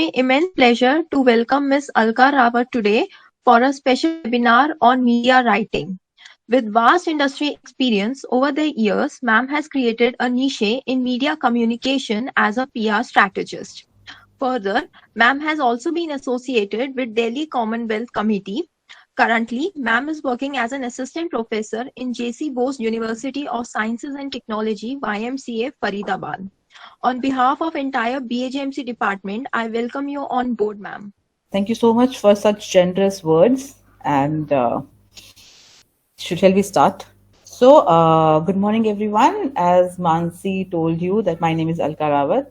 me immense pleasure to welcome Ms. Alka Rawat today for a special webinar on media writing. With vast industry experience over the years, ma'am has created a niche in media communication as a PR strategist. Further, ma'am has also been associated with Delhi Commonwealth Committee. Currently, ma'am is working as an assistant professor in JC Bose University of Sciences and Technology, YMCA, Faridabad. On behalf of entire BAJMC department, I welcome you on board, ma'am. Thank you so much for such generous words. And shall we start? So, good morning, everyone. As Mansi told you, that my name is Alka Rawat.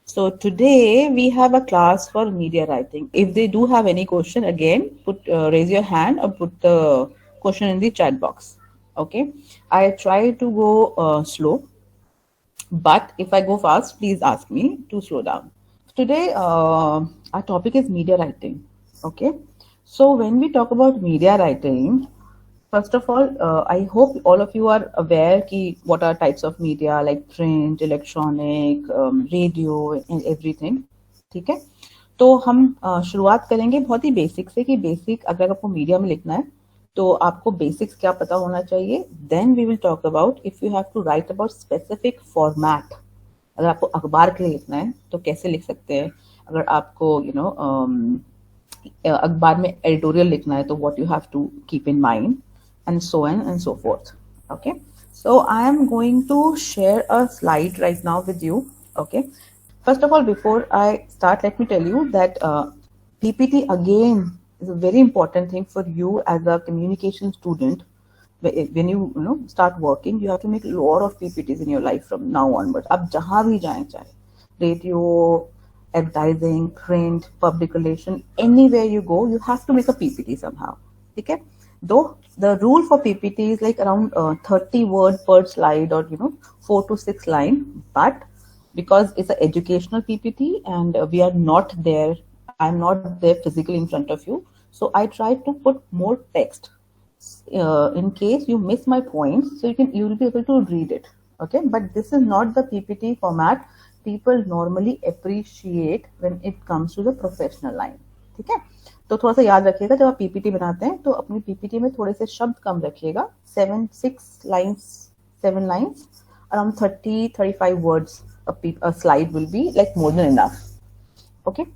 So today we have a class for media writing. If they do have any question, again, raise your hand or put the question in the chat box. Okay. I try to go slow, but if I go fast, please ask me to slow down. Today, our topic is media writing. Okay. So when we talk about media writing, first of all, I hope all of you are aware ki what are types of media like print, electronic, radio and everything. ठीक है. तो हम शुरुआत करेंगे बहुत ही basic से कि basic अगर आपको मीडिया में लिखना है तो आपको बेसिक्स क्या पता होना चाहिए. Then we will talk about if you have to write about specific format. अगर आपको अखबार के लिए लिखना है तो कैसे लिख सकते हैं. अगर आपको अखबार में एडिटोरियल लिखना है तो what you have to keep in mind and so on and so forth. Okay, so I am going to share a slide right now with you. Okay, first of all, before I start, let me tell you that PPT again is a very important thing for you as a communication student. When you start working, you have to make a lot of PPTs in your life from now onwards. आप जहाँ भी जाएं, चाहे radio, advertising, print, public relation, anywhere you go, you have to make a PPT somehow. ठीक है. Though the rule for PPT is like around 30 word per slide or 4 to 6 line, but because it's an educational PPT and we are not there, I'm not there physically in front of you, so I try to put more text in case you miss my points, so you will be able to read it. Okay, but this is not the PPT format people normally appreciate when it comes to the professional line. ठीक है. तो थोड़ा सा याद रखिएगा जब आप PPT बनाते हैं तो अपनी पीपीटी में थोड़े से शब्द कम रखिएगा. 7 lines around 30-35 words a slide will be like more than enough. Okay,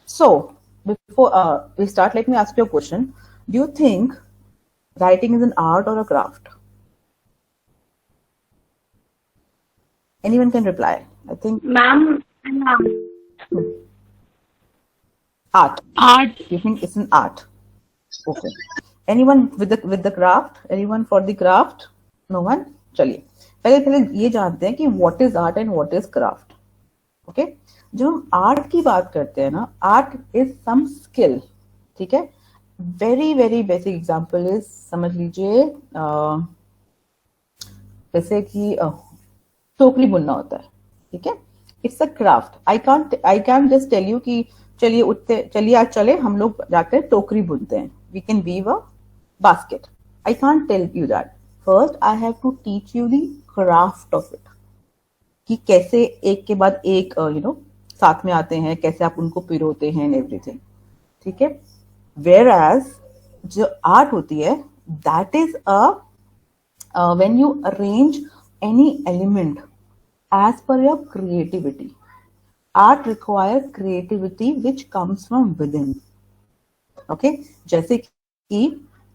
so before we start, let me ask you a question. Do you think writing is an art or a craft? Anyone can reply. I think ma'am. Art. You think it's an art? Okay. Anyone with the craft? Anyone for the craft? No one? चलिए पहले ये जानते हैं कि what is art and what is craft. Okay? जब हम art की बात करते हैं ना, आर्ट is some skill. ठीक है. Very very basic example is समझ लीजिए जैसे कि टोकरी बुनना होता है. ठीक है. It's a craft. I can't just tell you कि चलिए आज चले हम लोग जाकर टोकरी बुनते हैं. We can weave a basket. I can't tell you that. First, I have to teach you the craft of it. कि कैसे एक के बाद एक साथ में आते हैं, कैसे आप उनको पिरोते हैं and everything. ठीक है. Whereas जो आर्ट होती है, that is when you arrange any element as per your creativity. Art requires creativity which comes from within. Okay? जैसे कि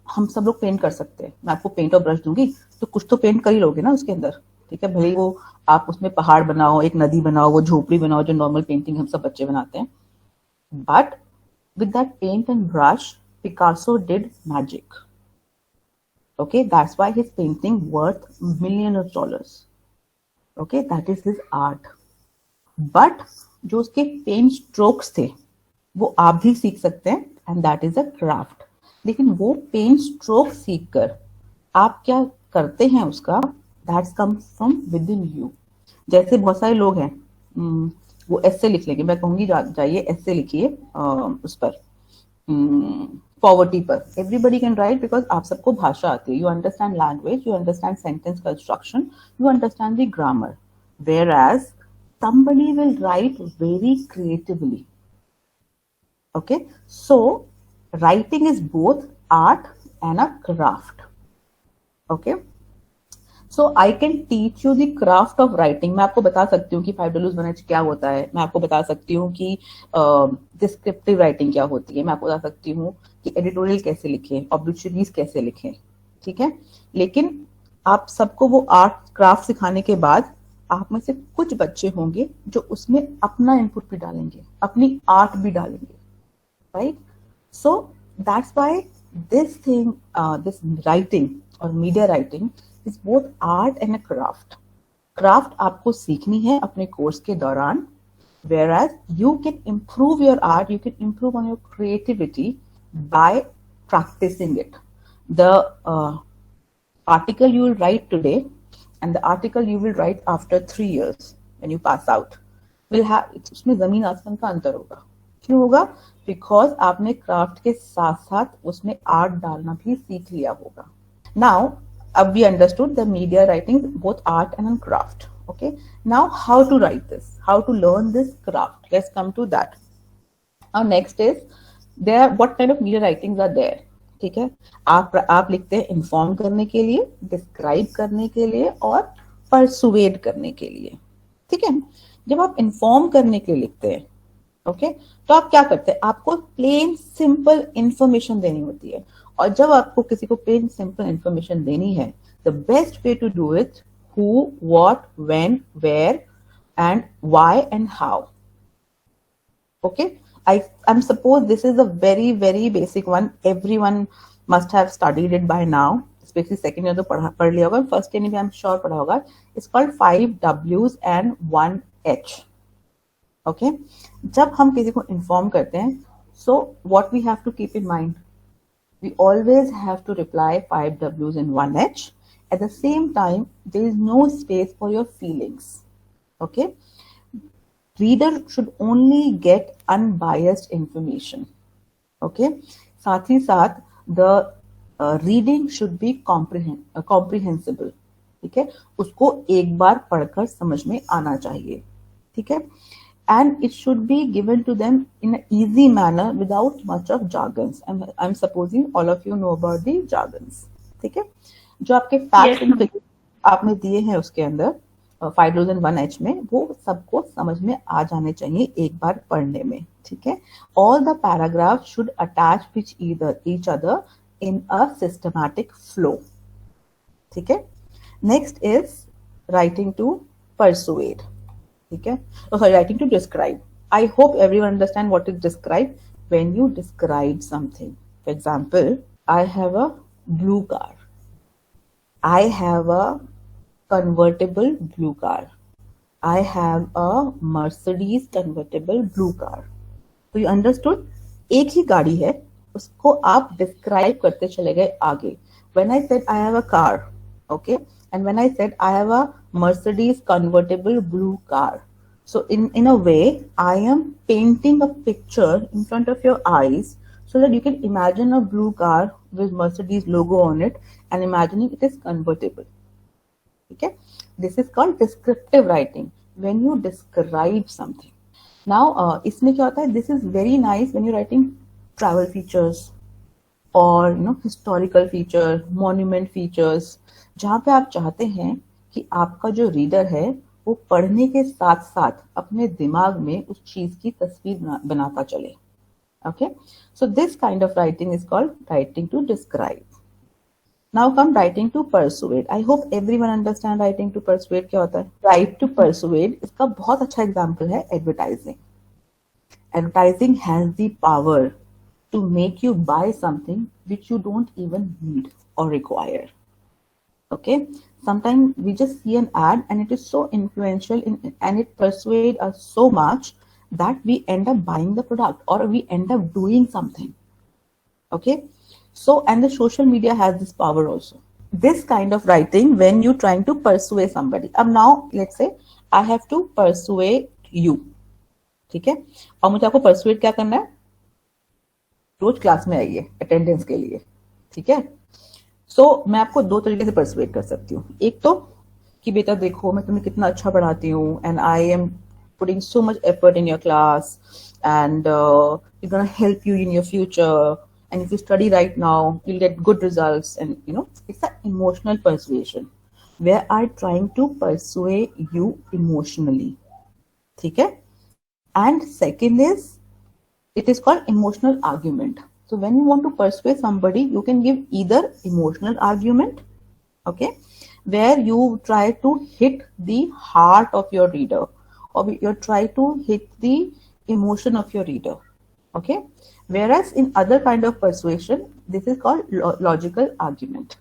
हम सब लोग पेंट कर सकते हैं. मैं आपको पेंट और ब्रश दूंगी तो कुछ तो पेंट कर ही लोगे ना उसके अंदर. ठीक है. भले वो आप उसमें पहाड़ बनाओ, एक नदी बनाओ, वो झोपड़ी बनाओ, जो नॉर्मल पेंटिंग हम सब बच्चे बनाते हैं. But with that paint and brush, Picasso did magic. Okay? That's why his painting worth millions of dollars. Okay? That is his art. But जो उसके पेंट स्ट्रोक्स थे वो आप भी सीख सकते हैं and that is a craft. लेकिन वो पेंट स्ट्रोक सीख कर आप क्या करते हैं उसका, that's come from with in you. जैसे बहुत सारे लोग हैं वो एस्से लिख लेंगे. मैं कहूंगी जाइए एस्से लिखिए उस पर पॉवर्टी पर. एवरीबडी कैन राइट बिकॉज आप सबको भाषा आती है. You understand language, you understand sentence construction, you understand the grammar. Whereas somebody will write very creatively. Okay, so writing is both art and a craft. Okay, so I can teach you the craft of writing. मैं आपको बता सकती हूँ कि 5W1H क्या होता है. मैं आपको बता सकती हूँ कि डिस्क्रिप्टिव राइटिंग क्या होती है. मैं आपको बता सकती हूँ कि एडिटोरियल कैसे लिखें, ऑब्ituaries कैसे लिखें. ठीक है, लेकिन आप सबको वो आर्ट क्राफ्ट सिखाने के बाद आप में से कुछ बच्चे होंगे जो उसमें अपना इनपुट भी डालेंगे, अपनी आर्ट भी डालेंगे, right? So that's why this thing, this writing or media writing is both art and a craft. Craft आपको सीखनी है अपने कोर्स के दौरान, whereas you can improve your art, you can improve on your creativity by practicing it. The article you will write today and the article you will write after 3 years when you pass out will have, उसमें जमीन आसमान का अंतर होगा. क्यों होगा? Because आपने craft के साथ साथ उसमें आर्ट डालना भी सीख लिया होगा. नाउ अब we understood the media writing both art and craft. Okay, now how to write this, how to learn this craft. Let's come to that. Now next is there what kind of media writings are there. ठीक है, आप लिखते हैं inform करने के लिए, describe करने के लिए और परसुएड करने के लिए. ठीक है, जब आप इन्फॉर्म करने के लिए लिखते हैं, ओके, तो आप क्या करते हैं, आपको प्लेन सिंपल इंफॉर्मेशन देनी होती है. और जब आपको किसी को प्लेन सिंपल इंफॉर्मेशन देनी है, the best way to do it, who, what, when, where and why and how. Okay, I'm suppose this is a very basic one. Everyone must have studied it by now. Especially second year तो पढ़ लिया होगा, first year में भी I'm sure पढ़ा होगा. It's called 5 W's and 1 H. Okay, जब हम किसी को इन्फॉर्म करते हैं, so what we have to keep in mind, we always have to reply 5 W's and 1 H. At the same time there is no space for your feelings. Okay, reader should only get unbiased information. Okay, साथ ही साथ the reading should be comprehensible. ठीक है, उसको एक बार पढ़कर समझ में आना चाहिए. ठीक है, and it should be given to them in an easy manner without much of jargons. I'm supposing all of you know about the jargons. ठीक है, जो आपके facts and figures आपने दिए हैं उसके अंदर 5,001H में, वो सबको समझ में आ जाने चाहिए एक बार पढ़ने में. ठीक है, all the paragraphs should attach with each other in a systematic flow. ठीक है, next is writing to persuade. ठीक है, writing to describe. I hope everyone understand what is describe. When you describe something, for example, I have a blue car. I have a convertible blue car. I have a Mercedes convertible blue car. तो you understood? एक ही गाड़ी है, उसको आप describe करते चले गए आगे. When I said I have a car, okay, and when I said I have a Mercedes convertible blue car, so in a way I am painting a picture in front of your eyes so that you can imagine a blue car with Mercedes logo on it and imagining it is convertible. Okay, this is called descriptive writing, when you describe something. Now इसमें क्या होता है, this is very nice when you're writing travel features और historical feature, monument features, जहाँ पे आप चाहते हैं कि आपका जो रीडर है वो पढ़ने के साथ साथ अपने दिमाग में उस चीज की तस्वीर बनाता चले. Okay, so this kind of writing is called writing to describe. Now come writing to persuade. I hope everyone understand writing to persuade क्या होता है. राइट टू परसुएड, इसका बहुत अच्छा एग्जाम्पल है advertising. Advertising has the power to make you buy something which you don't even need or require. Okay, sometimes we just see an ad and it is so influential and it persuades us so much that we end up buying the product or we end up doing something. Okay, so and the social media has this power also. This kind of writing when you trying to persuade somebody. Now let's say I have to persuade you. ठीक है, और मुझे आपको persuade क्या करना है, रोज class में आइए अटेंडेंस के लिए. ठीक है, सो मैं आपको दो तरीके से परसुएट कर सकती हूँ. एक तो कि बेटा देखो मैं तुम्हें कितना अच्छा पढ़ाती हूँ and I am putting so much effort in your class, and it's going to help you in your future, and if you study right now you'll get good results. And it's an emotional persuasion where I'm trying to persuade you emotionally. Okay? And second is, it is called emotional argument. So when you want to persuade somebody, you can give either emotional argument, okay, where you try to hit the heart of your reader, or you try to hit the emotion of your reader, okay. Whereas in other kind of persuasion, this is called logical argument.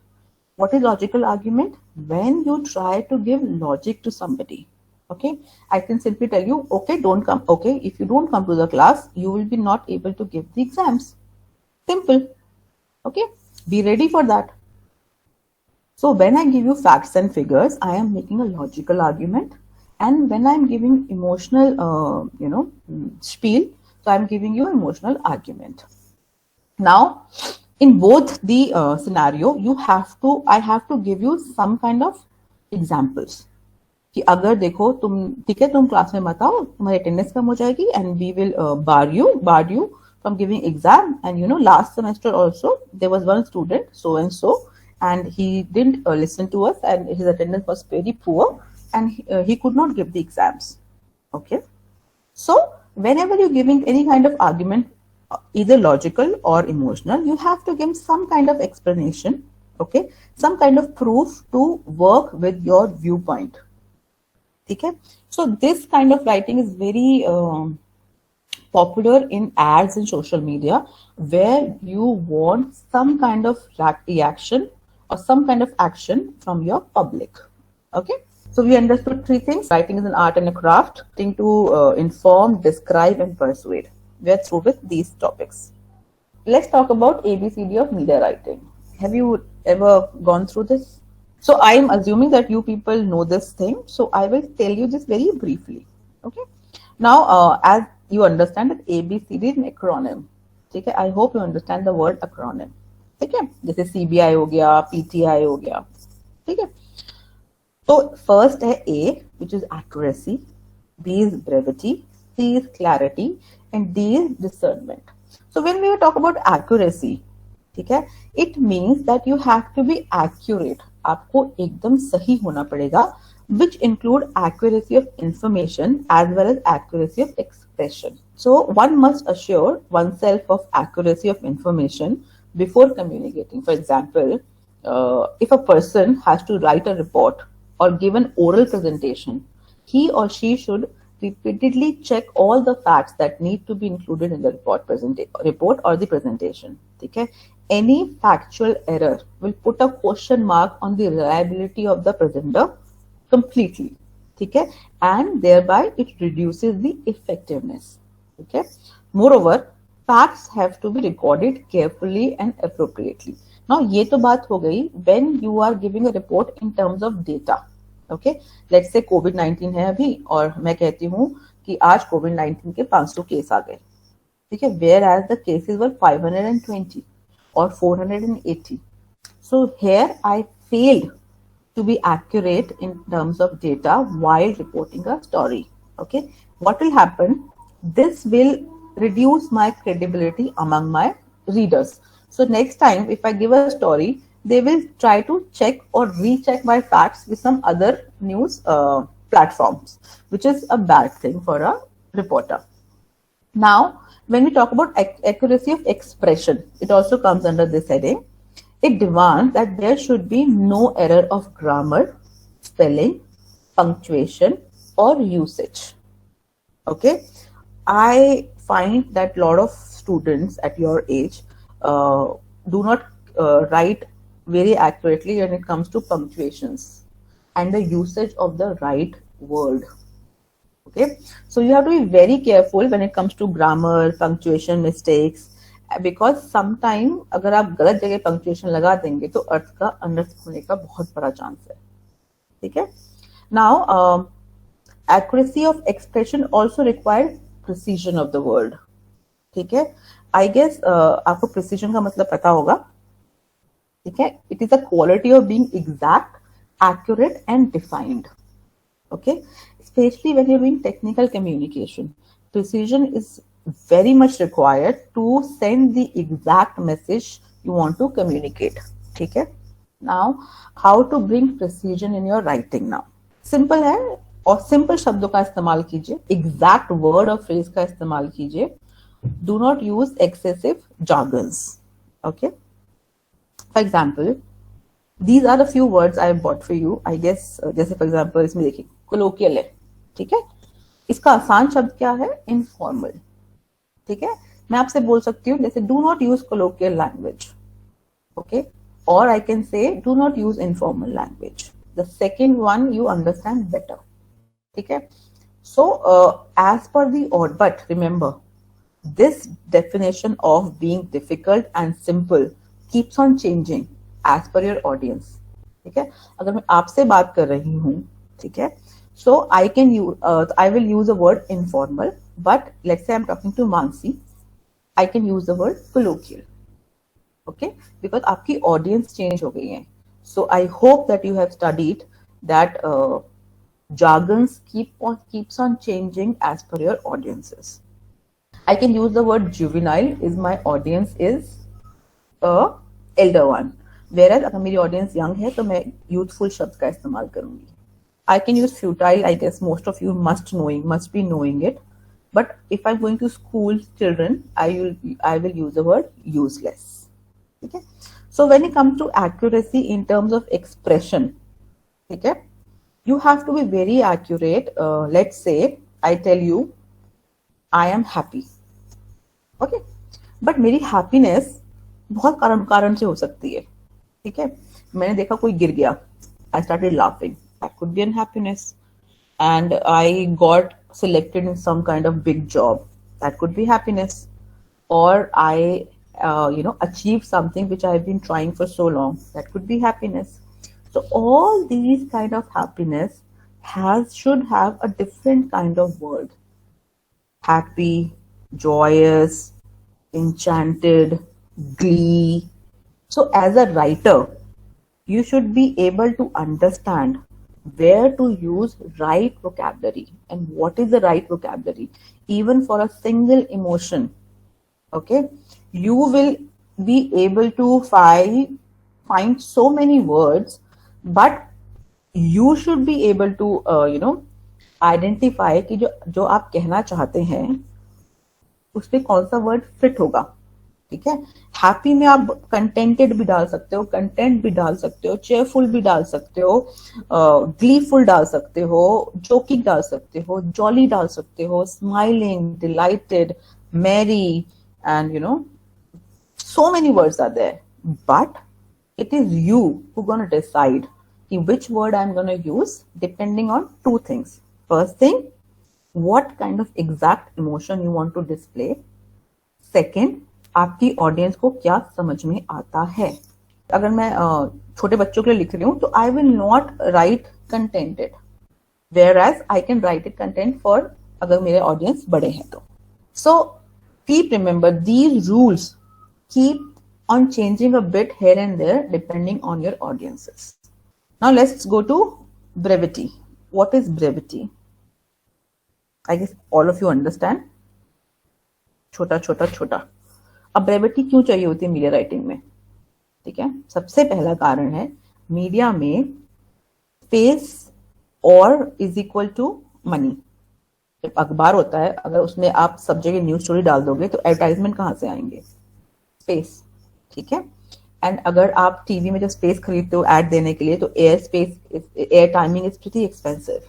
What is logical argument? When you try to give logic to somebody. Okay, I can simply tell you, okay, don't come. Okay, if you don't come to the class, you will be not able to give the exams. Simple. Okay, be ready for that. So when I give you facts and figures, I am making a logical argument. And when I'm giving emotional, spiel, so I'm giving you emotional argument. Now, in both the scenario, I have to give you some kind of examples. कि अगर देखो तुम ठीक है, तुम class में मत आओ, तुम्हारी अटेंडेंस कम हो जाएगी, and we will bar you from giving exam. And last semester also there was one student, so and so, and he didn't listen to us, and his attendance was very poor, and he could not give the exams. Okay, so whenever you're giving any kind of argument, either logical or emotional, you have to give some kind of explanation, okay, some kind of proof to work with your viewpoint. Okay, so this kind of writing is very popular in ads and social media, where you want some kind of reaction or some kind of action from your public. Okay, so we understood three things. Writing is an art and a craft. Writing to inform, describe, and persuade. We are through with these topics. Let's talk about ABCD of media writing. Have you ever gone through this? So I am assuming that you people know this thing. So I will tell you this very briefly. Okay. Now, as you understand that ABCD is an acronym. Okay. I hope you understand the word acronym. Okay. This is CBI हो गया, PTI हो गया. Okay. So first है A, which is accuracy. B is brevity. C is clarity. And D is discernment. So when we talk about accuracy, ठीक है, it means that you have to be accurate. आपको एकदम सही होना पड़ेगा, which include accuracy of information as well as accuracy of expression. So one must assure oneself of accuracy of information before communicating. For example, if a person has to write a report or give an oral presentation, he or she should repeatedly check all the facts that need to be included in the report or the presentation. Okay? Any factual error will put a question mark on the reliability of the presenter completely. Okay? And thereby it reduces the effectiveness. Okay? Moreover, facts have to be recorded carefully and appropriately. Now, ये तो बात हो गई when you are giving a report in terms of data. Okay, let's say COVID-19 है अभी, और मैं कहती हूँ कि आज COVID-19 के 500 केस आ गए, ठीक है, whereas the cases were 520 or 480. So here I failed to be accurate in terms of data while reporting a story. Okay, what will happen? This will reduce my credibility among my readers. So next time if I give a story, they will try to check or recheck my facts with some other news platforms, which is a bad thing for a reporter. Now, when we talk about accuracy of expression, it also comes under this heading. It demands that there should be no error of grammar, spelling, punctuation, or usage. Okay, I find that a lot of students at your age do not write very accurately when it comes to punctuations and the usage of the right word. Okay, so you have to be very careful when it comes to grammar, punctuation mistakes, because sometime अगर आप गलत जगह punctuation लगा देंगे तो अर्थ का अनर्थ होने का बहुत बड़ा चांस है. ठीक है. Now, accuracy of expression also requires precision of the word. ठीक है. I guess आपको precision का मतलब पता होगा. ठीक है. It is a quality of being exact, accurate and defined. Okay, especially when you're doing technical communication. Precision is very much required to send the exact message you want to communicate. Okay? Now, how to bring precision in your writing now? Simple है, और simple शब्दों का इस्तेमाल कीजिए, exact word और phrase का इस्तेमाल कीजिए. Do not use excessive jargons. Okay? For example, these are the few words I have bought for you. I guess जैसे for example इसमें देखिए colloquial है, ठीक है. इसका आसान शब्द क्या है? Informal. ठीक है. मैं आपसे बोल सकती हूँ जैसे do not use colloquial language. Okay? Or I can say do not use informal language. The second one you understand better. ठीक है. So as per the order, but remember this definition of being difficult and simple keeps on changing as per your audience. ठीक है. अगर मैं आपसे बात कर रही हूँ, ठीक है, so I will use the word informal, but let's say I'm talking to Mansi, I can use the word colloquial. Okay, because आपकी audience change हो गई है. So I hope that you have studied that jargons keeps on changing as per your audiences. I can use the word juvenile if my audience is a elder one. Whereas अगर मेरी audience young है तो मैं youthful शब्द का इस्तेमाल करूंगी. I can use futile. I guess most of you must be knowing it. But if I'm going to school children, I will use the word useless. Okay. So when it comes to accuracy in terms of expression, okay, you have to be very accurate. Let's say I tell you I am happy. Okay. But मेरी happiness बहुत कारण से हो सकती है. ठीक है. मैंने देखा कोई गिर गया. I started laughing. That could be unhappiness. And I got selected in some kind of big job. That could be happiness. Or I achieved something which I've been trying for so long. That could be happiness. So all these kind of happiness should have a different kind of word. Happy, joyous, enchanted, glee. So as a writer, you should be able to understand where to use right vocabulary and what is the right vocabulary even for a single emotion. Okay, you will be able to find so many words, but you should be able to identify कि जो आप कहना चाहते हैं उसमें कौन सा word fit होगा. ठीक है. हैप्पी में आप कंटेंटेड भी डाल सकते हो, कंटेंट भी डाल सकते हो, चेयरफुल भी डाल सकते हो, ग्लीफुल डाल सकते हो, जोकिंग डाल सकते हो, जॉली डाल सकते हो, smiling, delighted, merry, and so many words are there. But it is you who gonna decide which word I'm gonna use depending on two things. First thing, what kind of exact emotion you want to display. Second, आपकी audience को क्या समझ में आता है. अगर मैं छोटे बच्चों के लिए लिख रही हूँ तो I will not write contented, whereas I can write it content for अगर मेरे ऑडियंस बड़े हैं तो. So keep remember these rules keep on changing a bit here and there depending on your audiences. Now let's go to brevity. What is brevity? I guess all of you understand. छोटा छोटा छोटा. अब brevity क्यों चाहिए होती है media writing में? ठीक है. सबसे पहला कारण है मीडिया में स्पेस और इज इक्वल टू मनी. जब अखबार होता है, अगर उसमें आप सब जगह न्यूज स्टोरी डाल दोगे तो एडवर्टाइजमेंट कहाँ से आएंगे? स्पेस. ठीक है. एंड अगर आप टीवी में जब स्पेस खरीदते हो एड देने के लिए तो air timing is pretty expensive.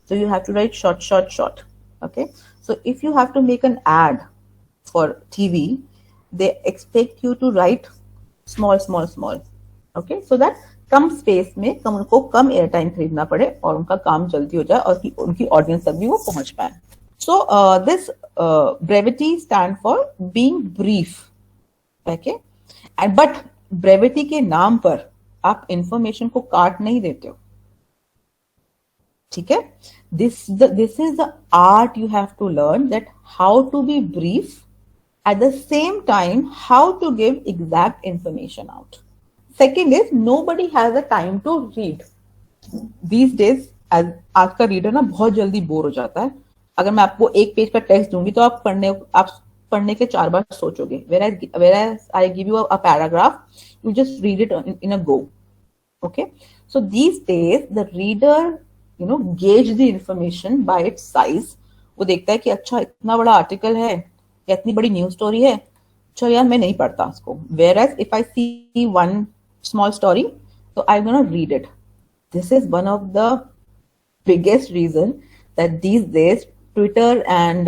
So you have to write short. Okay. So if you have to make an ad for TV, they expect you to write small. Okay, so that come space में उनको कम air time खरीदना पड़े और उनका काम जल्दी हो जाए और उनकी ऑडियंस तक भी वो पहुंच पाए. So this brevity stand for being brief. Okay, and but brevity के नाम पर आप इंफॉर्मेशन को काट नहीं देते हो. ठीक है. This is the art you have to learn, that how to be brief. At the same time, how to give exact information out. Second is nobody has the time to read. These days, आज का reader ना बहुत जल्दी bore हो जाता है. अगर मैं आपको एक पेज का टेक्स्ट दूंगी तो आप पढ़ने के 4 बार सोचोगे. whereas I give you a paragraph, you just read it in a go. Okay, so these days the reader gauge the information by its size. वो देखता है कि अच्छा इतना बड़ा आर्टिकल है या इतनी बड़ी न्यूज स्टोरी है, चलो यार मैं नहीं पढ़ता उसको. whereas if I see one small story, so I'm gonna read it. This is one of the biggest reason that these days Twitter and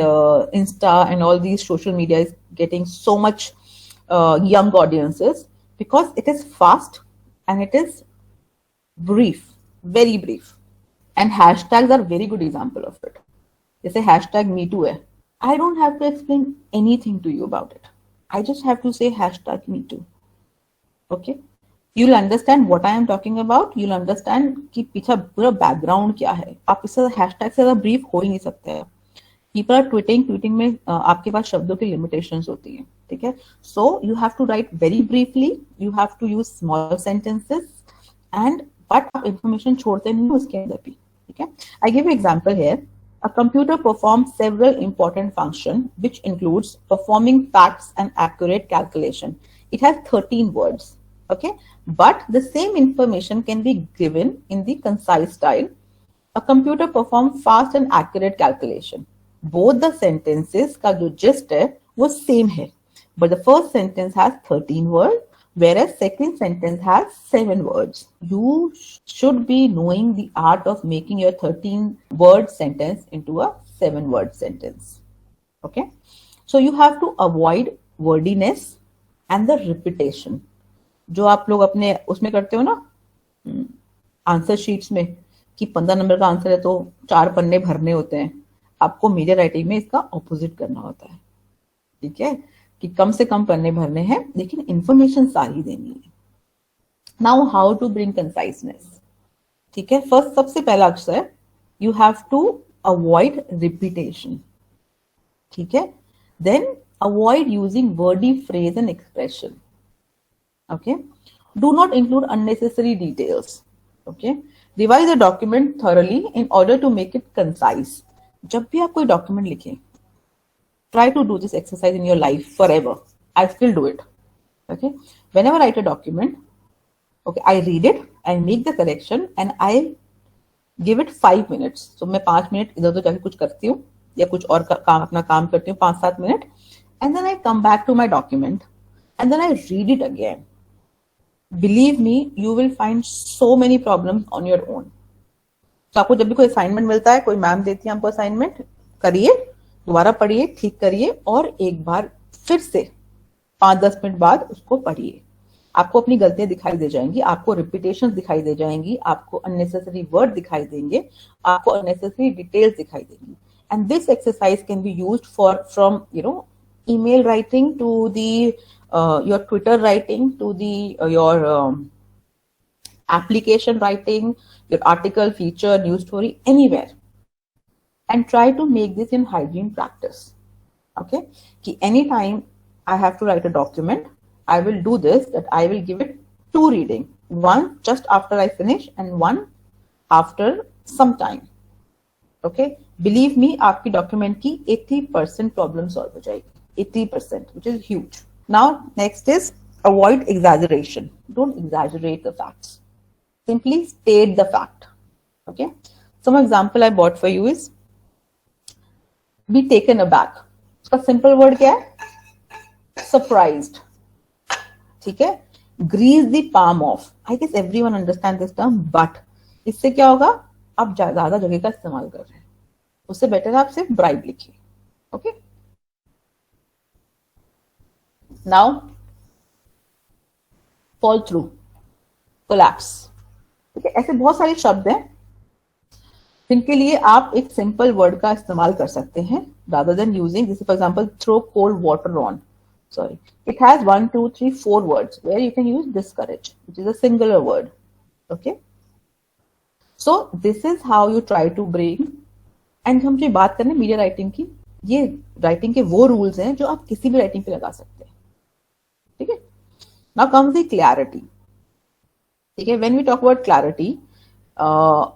Insta and all these social media is getting so much young audiences, because it is fast and it is brief, very brief. And hashtags are very good example of it. जैसे hashtag me too है. I don't have to explain anything to you about it. I just have to say hashtag me too. Okay? You'll understand what I am talking about. You'll understand कि पीछे पूरा background क्या है. आप इससे hashtag से ज़्यादा brief हो ही नहीं सकते हैं. People are tweeting में आपके पास शब्दों की limitations होती है. ठीक है? So you have to write very briefly. You have to use small sentences and but आप information छोड़ते नहीं हो उसके अंदर भी. ठीक है? I give you example here. A computer performs several important functions, which includes performing facts and accurate calculation. It has 13 words. Okay, but the same information can be given in the concise style. A computer performs fast and accurate calculation. Both the sentences का जो gist है वो same है, but the first sentence has 13 words, whereas second sentence has 7 words. You should be knowing the art of making your 13-word sentence into a 7-word sentence. Okay, so you have to avoid wordiness and the repetition. जो आप लोग अपने उसमें करते हो ना answer sheets में कि 15 नंबर का आंसर है तो 4 पन्ने भरने होते हैं, आपको मीडिया राइटिंग में इसका ऑपोजिट करना होता है. ठीक है, कि कम से कम पन्ने भरने हैं लेकिन इंफॉर्मेशन सारी देनी है. Now how to bring conciseness. ठीक है, फर्स्ट सबसे पहला अक्षर you have to avoid repetition. ठीक है, then avoid using wordy phrase and expression. Okay, do not include unnecessary details. Okay, revise the document thoroughly in order to make it concise. जब भी आप कोई document लिखें, try to do this exercise in your life forever. I still do it. Okay, whenever I write a document, okay, I read it, I make the correction, and I give it 5 minutes. So मैं 5 minute इधर उधर जाके कुछ करती हूँ या कुछ और काम अपना काम करती हूँ 5-7 minute, and then I come back to my document, and then I read it again. Believe me, you will find so many problems on your own. तो आपको जब भी कोई असाइनमेंट मिलता है, कोई मैम देती है हमको असाइनमेंट, करिए, दोबारा पढ़िए, ठीक करिए और एक बार फिर से 5-10 मिनट बाद उसको पढ़िए. आपको अपनी गलतियां दिखाई दे जाएंगी, आपको रिपीटेशन दिखाई दे जाएंगी, आपको अननेसेसरी वर्ड दिखाई देंगे, आपको अननेसेसरी डिटेल्स दिखाई देंगी. And this exercise can be used for from email writing to the your Twitter writing to the your application writing, your article, feature, news story, anywhere. And try to make this in hygiene practice. Okay, कि anytime I have to write a document, I will do this, that I will give it 2 reading, one just after I finish and one after some time. Okay, believe me, आपकी document की 80% problem solve हो जाएगी. 80%, which is huge. Now, next is avoid exaggeration. Don't exaggerate the facts. Simply state the fact. Okay. Some example I bought for you is be taken aback. उसका simple word क्या है? Surprised. ठीक है. Grease the palm off. I guess everyone understands this term, but इससे क्या होगा? आप ज्यादा जगह का इस्तेमाल कर रहे हैं. उससे बेटर है आप सिर्फ bribe लिखिए. Okay. Now, fall through, collapse. ठीक है, ऐसे बहुत सारे शब्द हैं जिनके लिए आप एक सिंपल वर्ड का इस्तेमाल कर सकते हैं rather than using, जैसे for example, throw cold water on. Sorry, it has 1, 2, 3, 4 words where you can use discourage, which is a singular word. Okay, so this is how you try to bring. And हम जो बात करें media writing की, ये writing के वो rules हैं जो आप किसी भी राइटिंग पे लगा सकते हैं. ठीक है, नाउ कम्स द क्लैरिटी. ठीक है, when we talk about clarity,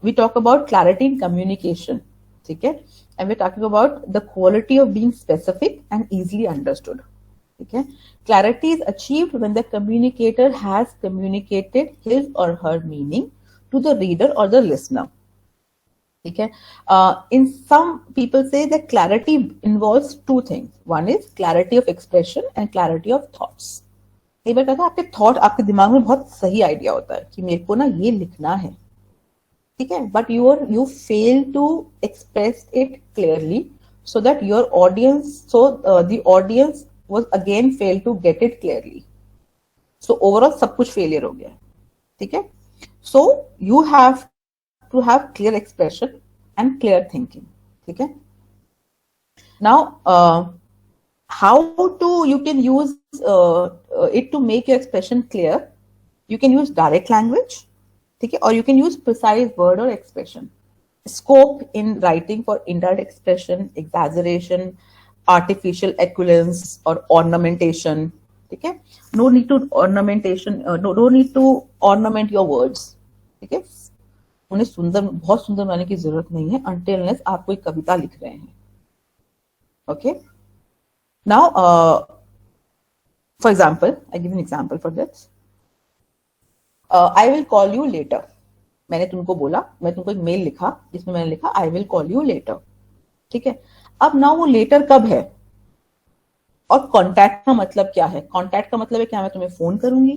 we talk about clarity in communication, ठीक है, and we're talking about the quality of being specific and easily understood, ठीक है. Clarity is achieved when the communicator has communicated his or her meaning to the reader or the listener, ठीक है. In some people say that clarity involves two things. One is clarity of expression and clarity of thoughts. कई बार कहता है आपके thought, आपके दिमाग में बहुत सही आइडिया होता है कि मेरे को ना ये लिखना है, ठीक है, but you fail to express it clearly so that your audience, the audience was again failed to get it clearly. So overall सब कुछ failure हो गया, ठीक है. So you have to have clear expression and clear thinking, ठीक है. Now how you can use it to make your expression clear. You can use direct language, ठीक है, or you can use precise word or expression. Scope in writing for indirect expression, exaggeration, artificial eloquence or ornamentation, ठीक है. No need to ornamentation, no need to ornament your words, ठीक है. उन्हें सुंदर, बहुत सुंदर बनाने की जरूरत नहीं है until unless आप कोई कविता लिख रहे हैं. Okay. Now, for example, I give an example for this. I will call you later. मैंने तुमको बोला, मैं तुमको एक मेल लिखा जिसमें मैंने लिखा I will call you later, ठीक है. अब ना वो लेटर कब है और कॉन्टैक्ट का मतलब क्या है. कॉन्टैक्ट का मतलब है क्या मैं तुम्हें फोन करूंगी,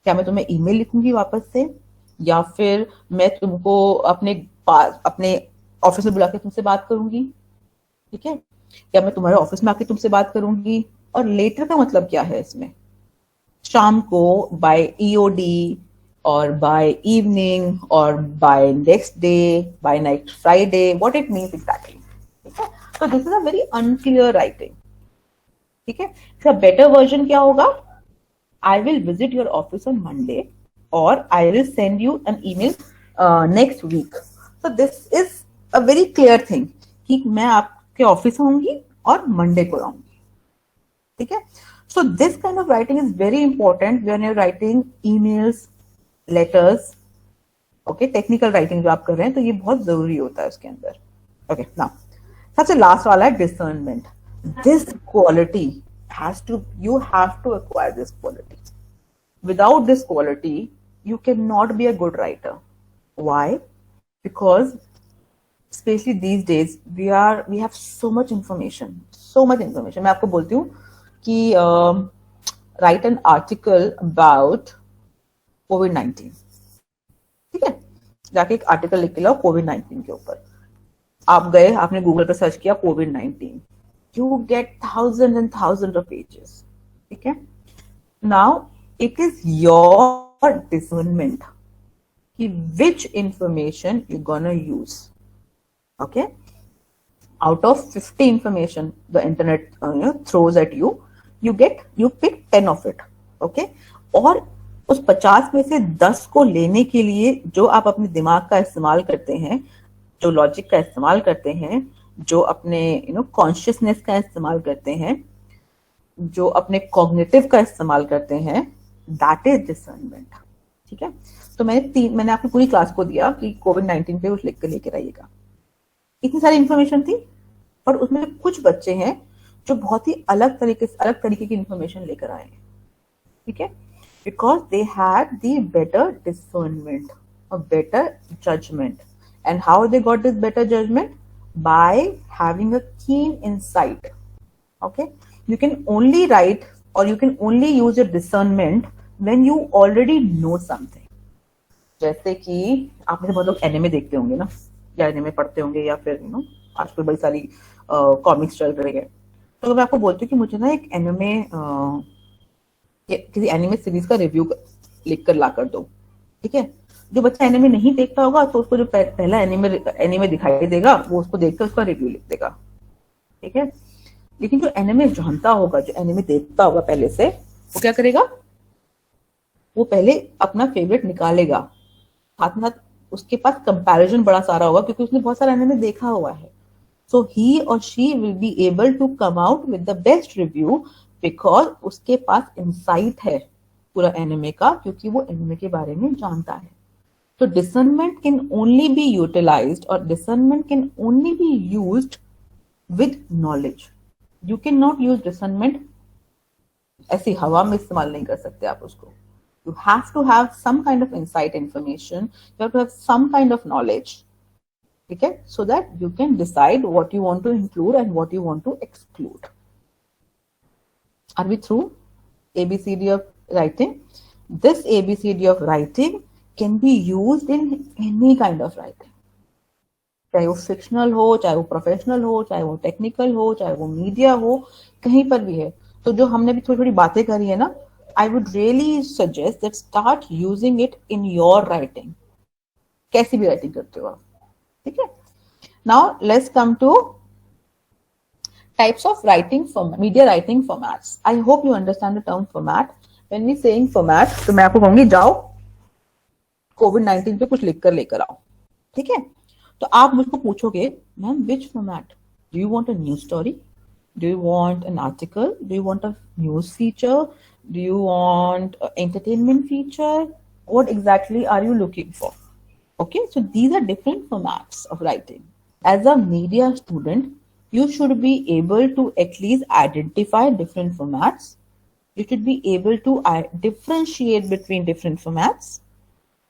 क्या मैं तुम्हें ईमेल लिखूंगी वापस से, या फिर मैं तुमको अपने ऑफिस में बुला के तुमसे बात करूंगी, ठीक है, या मैं तुम्हारे ऑफिस में आके तुमसे बात करूंगी. और लेटर का मतलब क्या है इसमें, शाम को, बाय ईओडी और बाय इवनिंग और by next day, by next Friday, what it means exactly, ठीक है. तो this is a very unclear writing, ठीक है. इसका बेटर वर्जन क्या होगा, I will visit your office on Monday और I will send you an email next week. So this is a very clear thing कि मैं आपके ऑफिस आऊंगी और मंडे को आऊंगी, ठीक है. So this kind of writing is very important when you're writing emails, letters, okay, technical writing जो आप कर रहे हैं तो ये बहुत जरूरी होता है उसके अंदर. Okay, now सबसे लास्ट वाला है discernment. This quality you have to acquire this quality. Without this quality, you cannot be a good writer. Why? Because especially these days we have so much information. मैं आपको बोलती हूँ कि right an article about कोविड-19, ठीक है, जाके एक article लिख के लाओ कोविड-19 के ऊपर. आप गए, आपने गूगल पर सर्च किया कोविड-19, you get thousand and thousand of pages, ठीक है. Now it is your discernment कि which information you gonna use. Okay, out of 50 information the internet throws at you, you pick 10 of it, okay. और उस 50 में से 10 को लेने के लिए जो आप अपने दिमाग का इस्तेमाल करते हैं, जो लॉजिक का इस्तेमाल करते हैं, जो अपने कॉन्शियसनेस का इस्तेमाल करते हैं, जो अपने कॉग्निटिव का इस्तेमाल करते हैं, दैट इज डिसर्नमेंट, ठीक है. तो मैंने आपको पूरी क्लास को दिया कि कोविड-19 पे कुछ लिख के लेकर आइएगा. इतनी सारी इंफॉर्मेशन थी, पर उसमें कुछ बच्चे हैं जो बहुत ही अलग तरीके की इंफॉर्मेशन लेकर आए हैं, ठीक है, because they had the better discernment और better judgement. And how they got this better judgement, by having a keen insight. Okay, you can only write और you can only use your discernment when you already know something. जैसे कि आप में से बहुत लोग anime देखते होंगे ना, या एनिमे पढ़ते होंगे, या फिर आजकल बड़ी सारी कॉमिक्स चल रही है. तो मैं आपको बोलती हूँ कि मुझे ना एक एनिमे, किसी एनिमे सीरीज का रिव्यू लिख कर ला कर दो, ठीक है. जो बच्चा एनिमे नहीं देखता होगा तो उसको जो पहला एनिमे दिखाई देगा वो उसको देखकर उसका रिव्यू लिख देगा, ठीक है. लेकिन जो एनिमे जानता होगा, जो एनिमे देखता होगा पहले से, वो क्या करेगा, वो पहले अपना फेवरेट निकालेगा, साथ में उसके पास कंपैरिजन बड़ा सारा होगा क्योंकि उसने बहुत सारा एनिमे देखा हुआ है. सो ही और she will be able to come out with the best review because उसके पास इंसाइट है पूरा एनिमे का, क्योंकि वो एनिमे के बारे में जानता है. So discernment can only be utilized, or discernment can only be used with knowledge. You cannot use discernment ऐसी हवा में इस्तेमाल नहीं कर सकते आप उसको. You have to have some kind of insight information. You have to have some kind of knowledge. Okay, so that you can decide what you want to include and what you want to exclude. Are we through ABCD of writing? This ABCD of writing can be used in any kind of writing. चाहे वो fictional हो, चाहे वो professional हो, चाहे वो technical हो, चाहे वो मीडिया हो, कहीं पर भी है. तो जो हमने भी थोड़ी थोड़ी बातें करी है ना, I would really suggest that start using it in your writing. कैसी भी writing करते हो आप, ठीक है? Now let's come to types of writing format, media writing formats. I hope you understand the term format. When we saying format, तो मैं आपको कहूंगी जाओ COVID-19 पे कुछ लिख कर लेकर आओ, ठीक है? तो आप मुझको पूछोगे, ma'am which format? Do you want a news story? Do you want an article? Do you want a news feature? Do you want an entertainment feature? What exactly are you looking for? Okay, so these are different formats of writing. As a media student, you should be able to at least identify different formats. You should be able to differentiate between different formats,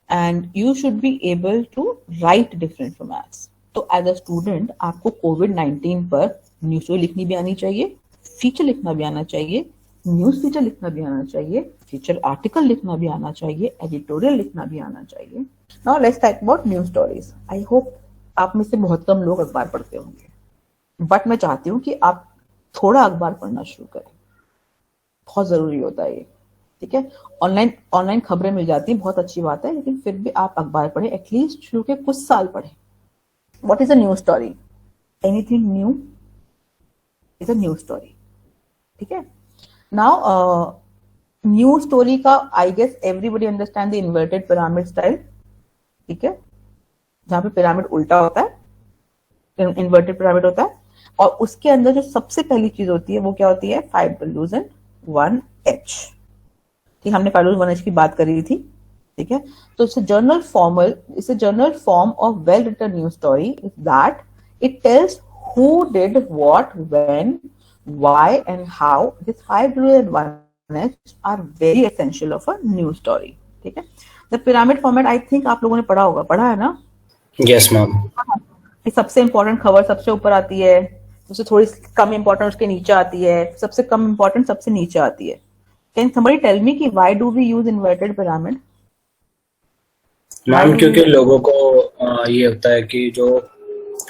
and you should be able to write different formats. तो as a student, आपको COVID-19 पर news story लिखनी भी आनी चाहिए, feature लिखना भी आना चाहिए, न्यूज फीचर लिखना भी आना चाहिए, फीचर आर्टिकल लिखना भी आना चाहिए, एडिटोरियल लिखना भी आना चाहिए. Now let's talk about news stories. I hope आप में से बहुत कम लोग अखबार पढ़ते होंगे, बट मैं चाहती हूँ कि आप थोड़ा अखबार पढ़ना शुरू करें. बहुत जरूरी होता है ये, ठीक है? ऑनलाइन खबरें मिल जाती हैं, बहुत अच्छी बात है, लेकिन फिर भी आप अखबार पढ़ें, एटलीस्ट शुरू के कुछ साल पढ़ें. What is a news story? Anything new is a news story, ठीक है? नाउ न्यूज स्टोरी का I guess everybody understand the inverted pyramid style, ठीक है? जहां पे पिरामिड उल्टा होता है, इन्वर्टेड पिरामिड होता है, और उसके अंदर जो सबसे पहली चीज होती है वो क्या होती है? 5 W's and 1 H. ठीक, हमने 5 W's 1 H की बात करी थी, ठीक है? तो it's a general form of well written news story is that it tells who did what, when, why and how. These 5 W's and 1 H are very essential of a news story, ठीक है? The pyramid format I think आप लोगों ने पढ़ा है ना? Yes ma'am. सबसे important खबर सबसे ऊपर आती है, उससे थोड़ी कम इंपॉर्टेंट उसके नीचे आती है, सबसे कम इंपॉर्टेंट सबसे नीचे आती है. Can somebody tell me कि why do we use inverted pyramid? Ma'am क्योंकि लोगों को ये होता है कि जो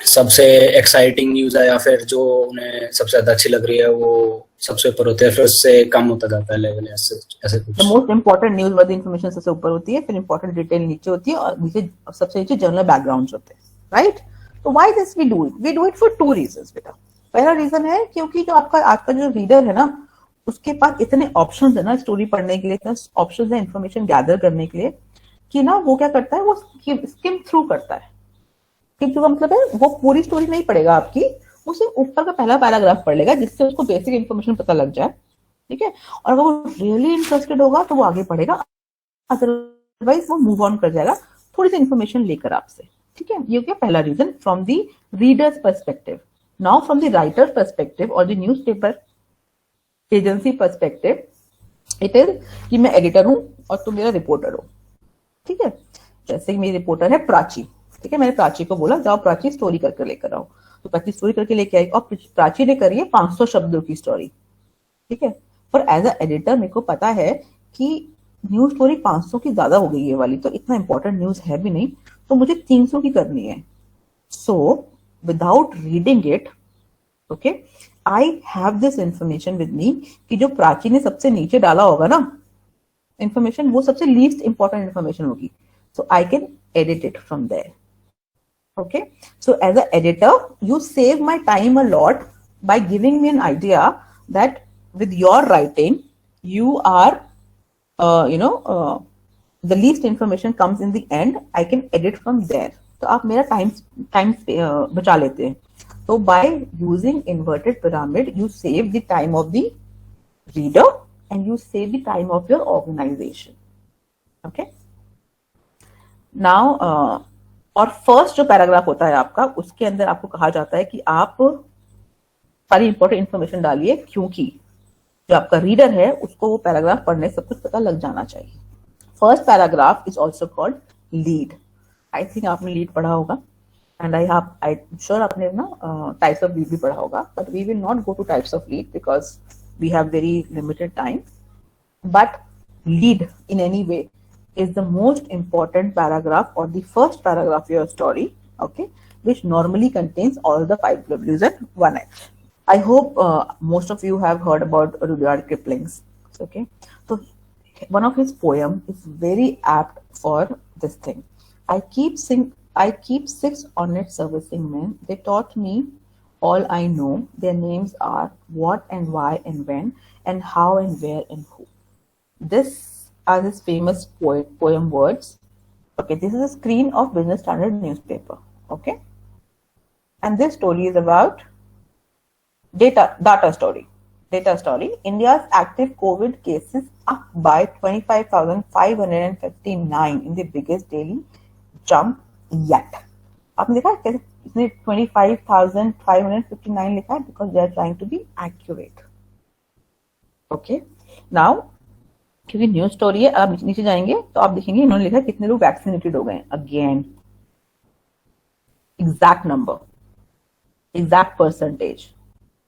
सबसे एक्साइटिंग न्यूज है या फिर जो उन्हें सबसे ज्यादा अच्छी लग रही है वो सबसे ऊपर होती है, फिर उससे कम होता जाता है लेवल, ऐसे कुछ. The most important न्यूज वाली इंफॉर्मेशन सबसे ऊपर होती है, फिर इंपॉर्टेंट डिटेल नीचे होती है, और नीचे सबसे नीचे जनरल बैकग्राउंड्स होते हैं, राइट? तो why this we do it? We do it for 2 reasons बेटा. पहला रीजन है क्योंकि जो आपका जो रीडर है ना, उसके पास इतने ऑप्शंस है ना स्टोरी पढ़ने के लिए, इतने ऑप्शंस है इन्फॉर्मेशन गैदर करने के लिए, कि ना वो क्या करता है, वो स्किम थ्रू करता है. स्किम थ्रू का मतलब है वो पूरी स्टोरी नहीं पढ़ेगा आपकी, उसे ऊपर का पहला पैराग्राफ पढ़ लेगा जिससे उसको बेसिक इन्फॉर्मेशन पता लग जाए, ठीक है? और अगर वो रियली इंटरेस्टेड होगा तो वो आगे पढ़ेगा, अदरवाइज वो मूव ऑन कर जाएगा थोड़ी सी इन्फॉर्मेशन लेकर आपसे, ठीक है? ये क्या पहला reason from the reader's perspective. Now from the writer's perspective और the newspaper agency perspective, it is कि मैं एडिटर हूं और तुम मेरा रिपोर्टर हो, ठीक है? जैसे कि मेरी रिपोर्टर है प्राची, ठीक है? मैंने प्राची को बोला जाओ प्राची स्टोरी करके लेकर आओ, तो प्राची स्टोरी करके लेके आई और प्राची ने करी है 500 शब्दों की स्टोरी, ठीक है? पर एज अ एडिटर मेरे को पता है कि न्यूज स्टोरी 500 की ज्यादा हो गई है वाली, तो इतना इंपॉर्टेंट न्यूज है भी नहीं, तो मुझे 300 की करनी है. So without reading it, okay, I have this information with me कि जो प्राची ने सबसे नीचे डाला होगा ना इंफॉर्मेशन, वो सबसे लीस्ट इंपॉर्टेंट इंफॉर्मेशन होगी. So I can edit it from there. Okay, so as an editor, you save my time a lot by giving me an idea that with your writing, you are, the least information comes in the end. I can edit from there. तो आप मेरा time बचा लेते हैं. So by using inverted pyramid, you save the time of the reader and you save the time of your organization. Okay. Now और first जो paragraph होता है आपका, उसके अंदर आपको कहा जाता है कि आप सारी इंपॉर्टेंट इन्फॉर्मेशन डालिए, क्योंकि जो आपका रीडर है उसको वो पैराग्राफ पढ़ने सब कुछ पता लग जाना चाहिए. First paragraph is also called lead. I think आपने लीड पढ़ा होगा, एंड आई श्योर आपने ना टाइप्स ऑफ लीड भी पढ़ा होगा, but we will not go to types of lead because we have very limited time. But lead in any way is the most important paragraph or the first paragraph of your story, okay, which normally contains all the 5 W's and 1 H. I hope most of you have heard about Rudyard Kipling's, okay. So one of his poem is very apt for this thing. I keep 6 honest servicing men. They taught me all I know. Their names are what and why and when and how and where and who. This are his famous poem words. Okay, this is a screen of Business Standard newspaper. Okay, and this story is about data story. India's active COVID cases up by 25,559 in the biggest daily jump yet. आपने देखा कैसे इसने 25,559 लिखा है, because they are trying to be accurate. Okay, now क्योंकि news story है, आप नीचे जाएंगे तो आप देखेंगे इन्होंने लिखा कितने लोग वैक्सीनेटेड हो गए. Again exact number, exact percentage.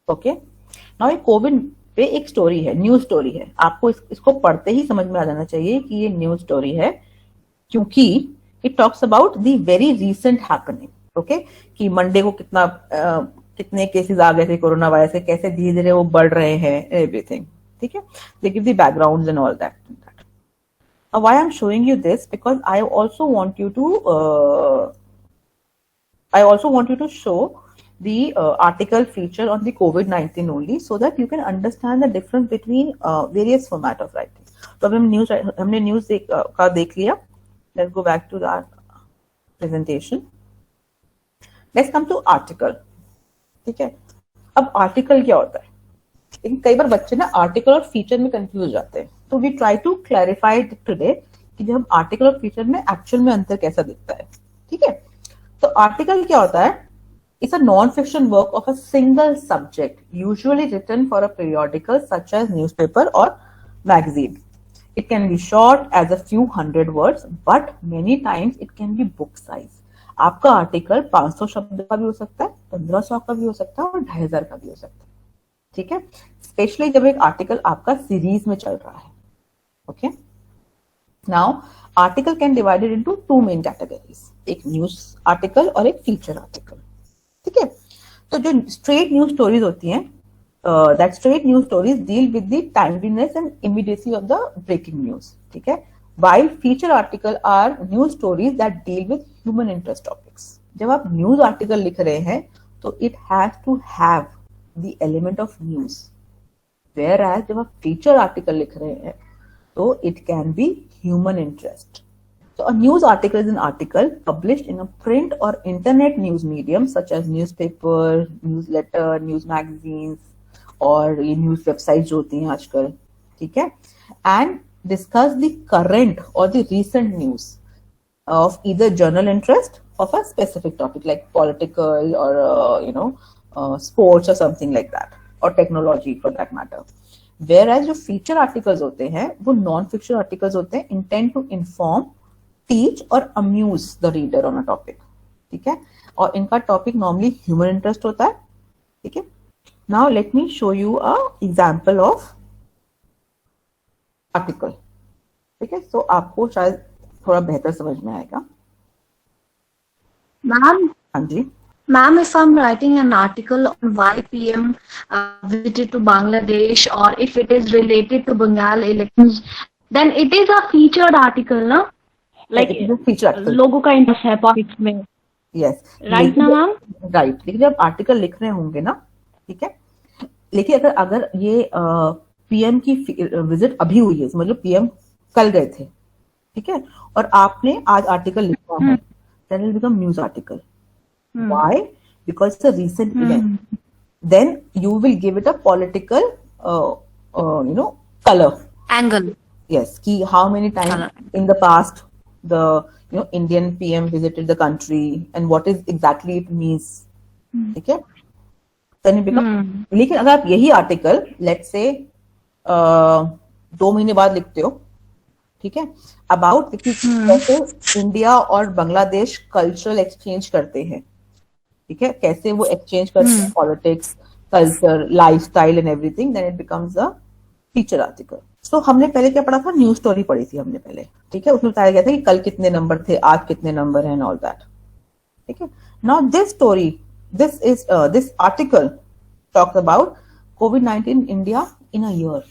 Okay, now ये कोविड पे एक स्टोरी है, न्यूज स्टोरी है. आपको इसको पढ़ते ही समझ में आ जाना चाहिए कि ये न्यूज स्टोरी है, क्योंकि it talks about the very recent happening. Okay, कि मंडे को कितने केसेस आ गए थे कोरोना वायरस से, कैसे धीरे धीरे वो बढ़ रहे हैं, एवरीथिंग. ठीक है, they give the backgrounds and all that. Why I'm showing you this, because I also want you to show the article feature on the COVID-19 only, so that you can understand the difference between various format of writing. तो अब हमने news का देख लिया. Let's go back to the presentation. Let's come to article. ठीक है, अब article क्या होता है? लेकिन कई बार बच्चे ना आर्टिकल और फीचर में कंफ्यूज जाते हैं, तो we try to clarify today कि जब हम आर्टिकल और फीचर में एक्चुअल में अंतर कैसा दिखता है. ठीक है, तो आर्टिकल क्या होता है? It's a non fiction work of a single subject, usually written for a periodical such as newspaper और magazine. It can be short as a few hundred words, but many times it can be book size. आपका article 500 शब्द का भी हो सकता है, 1500 का भी हो सकता है और 2500 का भी हो सकता है. ठीक है, स्पेशली जब एक आर्टिकल आपका सीरीज में चल रहा है. Okay, now article can divided into 2 main categories, एक न्यूज आर्टिकल और एक फीचर आर्टिकल. ठीक है, तो जो स्ट्रेट न्यूज स्टोरीज होती हैं, that straight news stories deal with the timeliness and immediacy of the breaking news. ठीक है, while feature article are news stories that deal with human interest topics. जब आप न्यूज आर्टिकल लिख रहे हैं तो it has to have the element of news, whereas जब आप feature article लिख रहे हैं तो it can be human interest. So a news article is an article published in a print or internet news medium such as newspaper, newsletter, news magazines और ये news websites जो होती हैं आजकल. ठीक है, and discuss the current or the recent news of either general interest of a specific topic like political or sports or something like that, or technology for that matter. Whereas जो feature articles होते हैं वो non-fiction articles होते हैं, intend to inform, teach or amuse the reader on a topic. ठीक है, और इनका topic normally human interest होता है. ठीक है, now let me show you a example of article. ठीक है, सो आपको शायद थोड़ा बेहतर समझ में आएगा. मैम, हाँ जी. Ma'am, if I'm writing an article on why PM visited to Bangladesh, or if it is related to Bengal elections, then it is a featured article, na? Like feature article. लोगों का interest है politics में. Yes. Right ना ma'am? Right. लेकिन जब article लिख रहे होंगे ना, ठीक है, लेकिन अगर ये पीएम की विजिट अभी हुई है, समझ लो पीएम कल गए थे, ठीक है, और आपने आज आर्टिकल लिखा है, then it will become news article. Why? Because it's a recent event. Then you will give it a political, color. Angle. Yes. कि how many times in the past the Indian PM visited the country and what is exactly it means. ठीक है, then it becomes, लेकिन अगर आप यही article let's say 2 महीने बाद लिखते हो, ठीक है, अबाउट कैसे इंडिया और बांग्लादेश कल्चरल एक्सचेंज करते हैं, ठीक है, कैसे वो एक्सचेंज करते हैं politics, culture, lifestyle and everything, then it becomes a feature article. So हमने पहले क्या पढ़ा था, न्यूज स्टोरी पढ़ी थी हमने पहले, ठीक है, उसमें बताया गया था कि कल कितने नंबर थे, आज कितने नंबर हैं, ऑल दैट. ठीक है, now this story, this article talks about COVID-19 India in a year.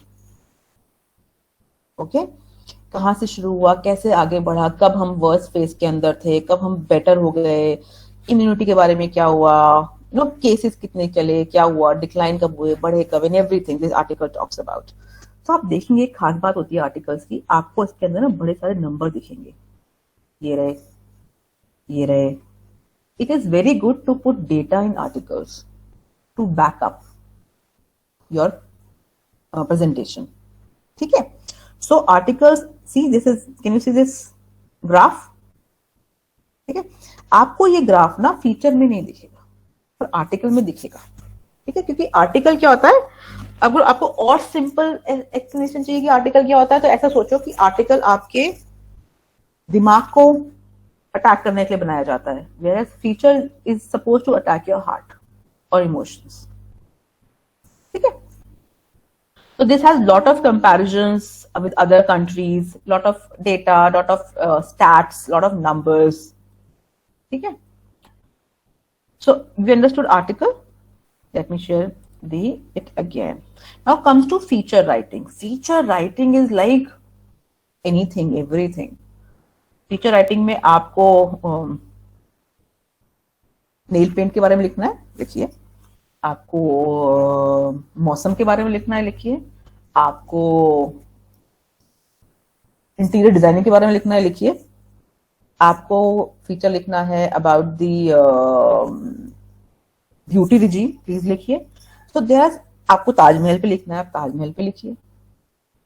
Okay, कहाँ से शुरू हुआ, कैसे आगे बढ़ा, कब हम वर्स्ट फेज के अंदर थे, कब हम बेटर हो गए, इम्यूनिटी के बारे में क्या हुआ, केसेस कितने चले, क्या हुआ, डिक्लाइन कब हुए, बढ़े कब, in everything this article talks about. तो आप देखेंगे एक खास बात होती है आर्टिकल्स की, आपको इसके अंदर ना बड़े सारे नंबर दिखेंगे, ये रहे, ये रहे. It is very good to put data in articles to back up your presentation. ठीक है, so articles, see this is, can you see this graph. ठीक है, आपको ये ग्राफ ना फीचर में नहीं दिखेगा पर आर्टिकल में दिखेगा. ठीक है, क्योंकि आर्टिकल क्या होता है, अगर आपको और सिंपल एक्सप्लेनेशन चाहिए कि आर्टिकल क्या होता है, तो ऐसा सोचो कि आर्टिकल आपके दिमाग को अटैक करने के लिए बनाया जाता है, where feature is suppose to attack your heart और इमोशंस. ठीक है, so this has lot of comparisons with other countries, lot of data, lot of stats, lot of numbers. ठीक है, so we understood article. Let me share it again. Now comes to feature writing. Feature writing is like anything, everything. Feature writing में आपको nail paint के बारे में लिखना है, लिखिए. आपको मौसम के बारे में लिखना है, लिखिए. आपको इंटीरियर डिजाइनिंग के बारे में लिखना है, लिखिए. आपको फीचर लिखना है about the beauty regime, please लिखिए. सो देयर, आपको ताजमहल पे लिखना है, आप ताजमहल पे लिखिए.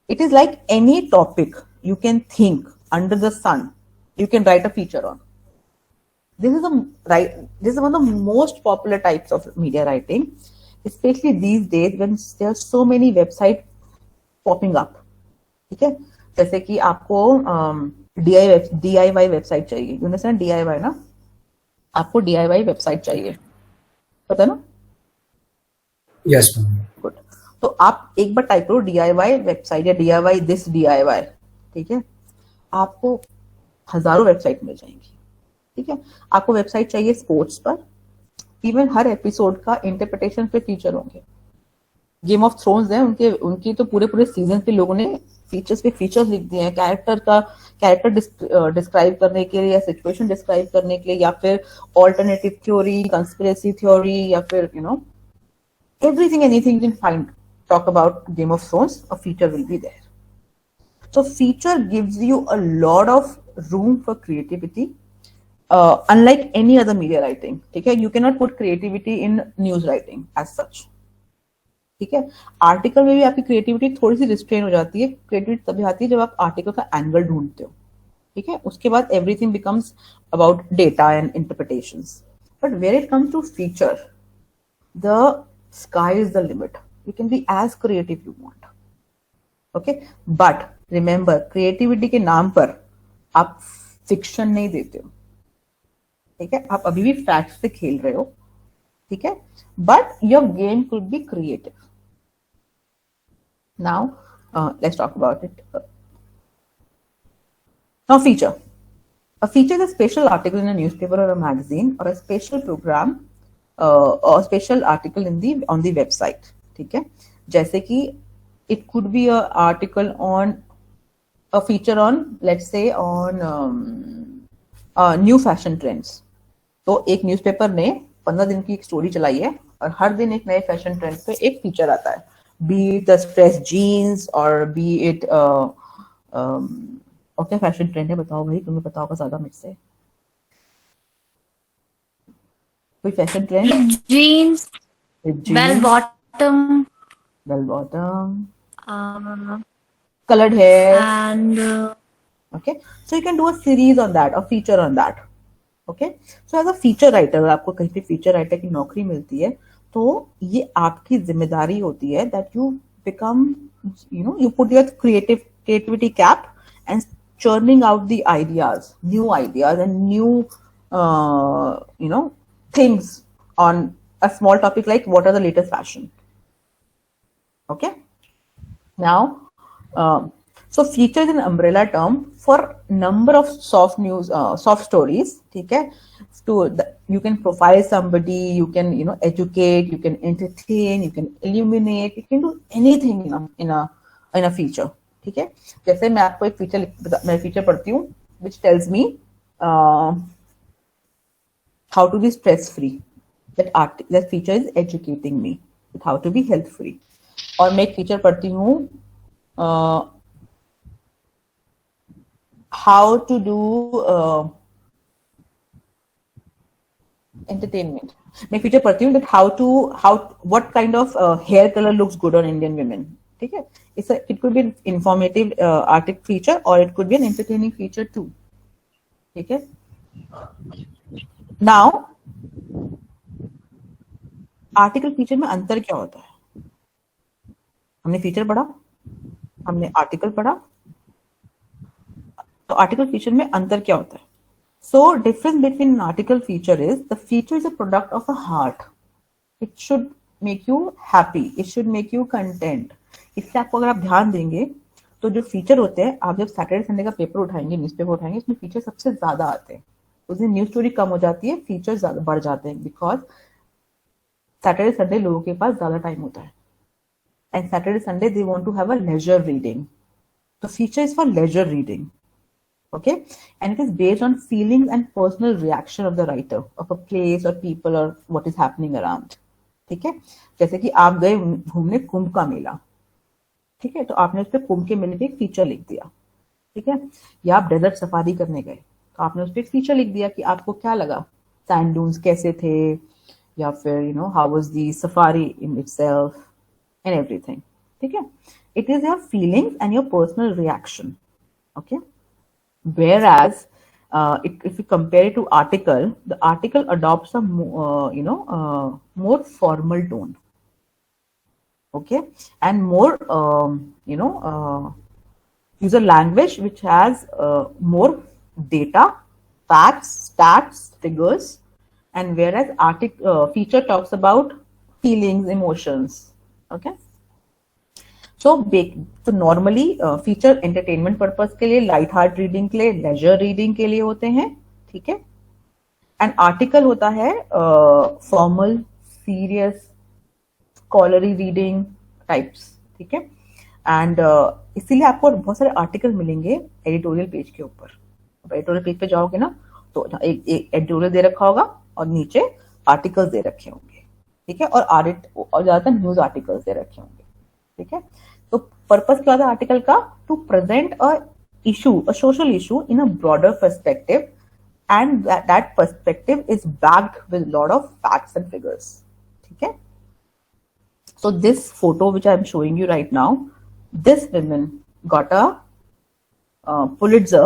It is like any topic you can think under the sun, you can write a feature on. This is one of the most popular types of media writing, especially these days when there are so many websites popping up. ठीक है, जैसे कि आपको DIY website चाहिए, you understand DIY ना, आपको DIY website चाहिए, पता ना? Yes ma'am. गुड. तो आप एक बार टाइप करो DIY वेबसाइट या DIY दिस DIY. ठीक है, आपको हजारों वेबसाइट मिल जाएंगी. ठीक है, आपको वेबसाइट चाहिए स्पोर्ट्स पर, इवन हर एपिसोड का इंटरप्रिटेशन पे फीचर होंगे. गेम ऑफ थ्रोन्स है, उनकी तो पूरे सीजन पे लोगों ने फीचर्स पे फीचर्स लिख दिए हैं, कैरेक्टर डिस्क्राइब करने के लिए या सिचुएशन डिस्क्राइब करने के लिए, या फिर ऑल्टरनेटिव थ्योरी, कंस्पिरेसी थ्योरी, या फिर everything anything you can find talk about Game of Thrones, a feature will be there. So feature gives you a lot of room for creativity, unlike any other media writing. ठीक है, you cannot put creativity in news writing as such. ठीक है, article में भी आपकी creativity थोड़ी सी restrain हो जाती है. क्रिएटिविटी तभी आती है जब आप आर्टिकल का एंगल ढूंढते हो. ठीक है, उसके बाद everything becomes about data and interpretations. But where it comes to feature, the sky is the limit. You can be as creative you want. Okay, but remember, creativity के नाम पर आप फिक्शन नहीं देते हो. ठीक है, आप अभी भी फैक्ट से खेल रहे हो. ठीक है, but your game could be creative. Now let's talk about it. Now feature. A feature is a special article in a newspaper or a magazine, or a special program or special article on the website. ठीक है, जैसे कि it could be a article on a feature on, let's say on new fashion trends. तो एक newspaper ने 15 दिन की एक स्टोरी चलाई है और हर दिन एक नए फैशन ट्रेंड पे एक फीचर आता है, be it the stress jeans और बी इट और क्या फैशन ट्रेंड है बताओ भाई, तुम्हें पता होगा ज्यादा मुझसे. कोई fashion trend? Jeans, bell bottom, colored hair and Okay, so you can do a series on that, a feature on that. Okay, so as a feature writer, अगर आपको कहीं पे feature writer की नौकरी मिलती है तो ये आपकी जिम्मेदारी होती है that you become, you put your creativity cap and churning out the ideas, new ideas and new things on a small topic like what are the latest fashion. Okay, now so feature is an umbrella term for number of soft news, soft stories. ठीक है, you can profile somebody, you can educate, you can entertain, you can illuminate, you can do anything in a feature. ठीक है, जैसे मैं आपको एक feature पढ़ती हूँ which tells me how to be stress free. That feature is educating me with how to be health free. और मैं एक feature पढ़ती हूँ how to do entertainment. मैं feature पढ़ती हूँ that what kind of hair color looks good on Indian women. ठीक है, it could be an informative article feature or it could be an entertaining feature too. ठीक है, now article feature में अंतर क्या होता है? हमने फीचर पढ़ा, हमने आर्टिकल पढ़ा, तो आर्टिकल फीचर में अंतर क्या होता है? So difference between an article feature is the feature is a product of a heart. It should make you happy. It should make you content. इससे आपको अगर आप ध्यान देंगे तो जो फीचर होते हैं, आप जब सैटरडे संडे का पेपर उठाएंगे, न्यूज़पेपर उठाएंगे, इसमें फीचर सबसे ज्यादा आते हैं. उस दिन न्यूज स्टोरी कम हो जाती है, फीचर ज्यादा बढ़ जाते हैं बिकॉज सैटरडे संडे लोगों के पास ज्यादा टाइम होता है and Saturday Sunday they want to have a leisure reading. तो feature is for leisure reading. Okay, and it is based on feelings and personal reaction of the writer of a place or people or what is happening around. ठीक है, जैसे कि आप गए घूमने कुंभ का मेला, ठीक है, तो आपने उस पर कुंभ के मेले पे एक फीचर लिख दिया. ठीक है, या आप डेजर्ट सफारी करने गए तो आपने उस पर एक फीचर लिख दिया कि आपको क्या लगा, सैंड डून्स कैसे थे, या फिर how was the safari in itself and everything. ठीक है, it is your feelings and your personal reaction. Okay, whereas if you compare it to article, the article adopts a more formal tone, okay, and more use a language which has more data, facts, stats, figures, and whereas feature talks about feelings, emotions. Okay, so normally feature entertainment purpose के लिए, light heart reading के लिए, laser reading के लिए होते हैं. ठीक है, एंड आर्टिकल होता है formal, serious, scholarly reading types. ठीक है, एंड इसीलिए आपको बहुत सारे आर्टिकल मिलेंगे एडिटोरियल पेज के ऊपर. एडिटोरियल पेज पे जाओगे ना तो एक एडिटोरियल दे रखा होगा और नीचे आर्टिकल्स दे रखे होंगे. ठीक है, और ज्यादातर न्यूज आर्टिकल्स दे रखे होंगे. ठीक है, तो पर्पस क्या होता है आर्टिकल का? To present a issue, a social issue in a broader perspective, and that perspective is backed with lot of facts and figures. ठीक है, so this photo which I am showing you right now, this woman got a Pulitzer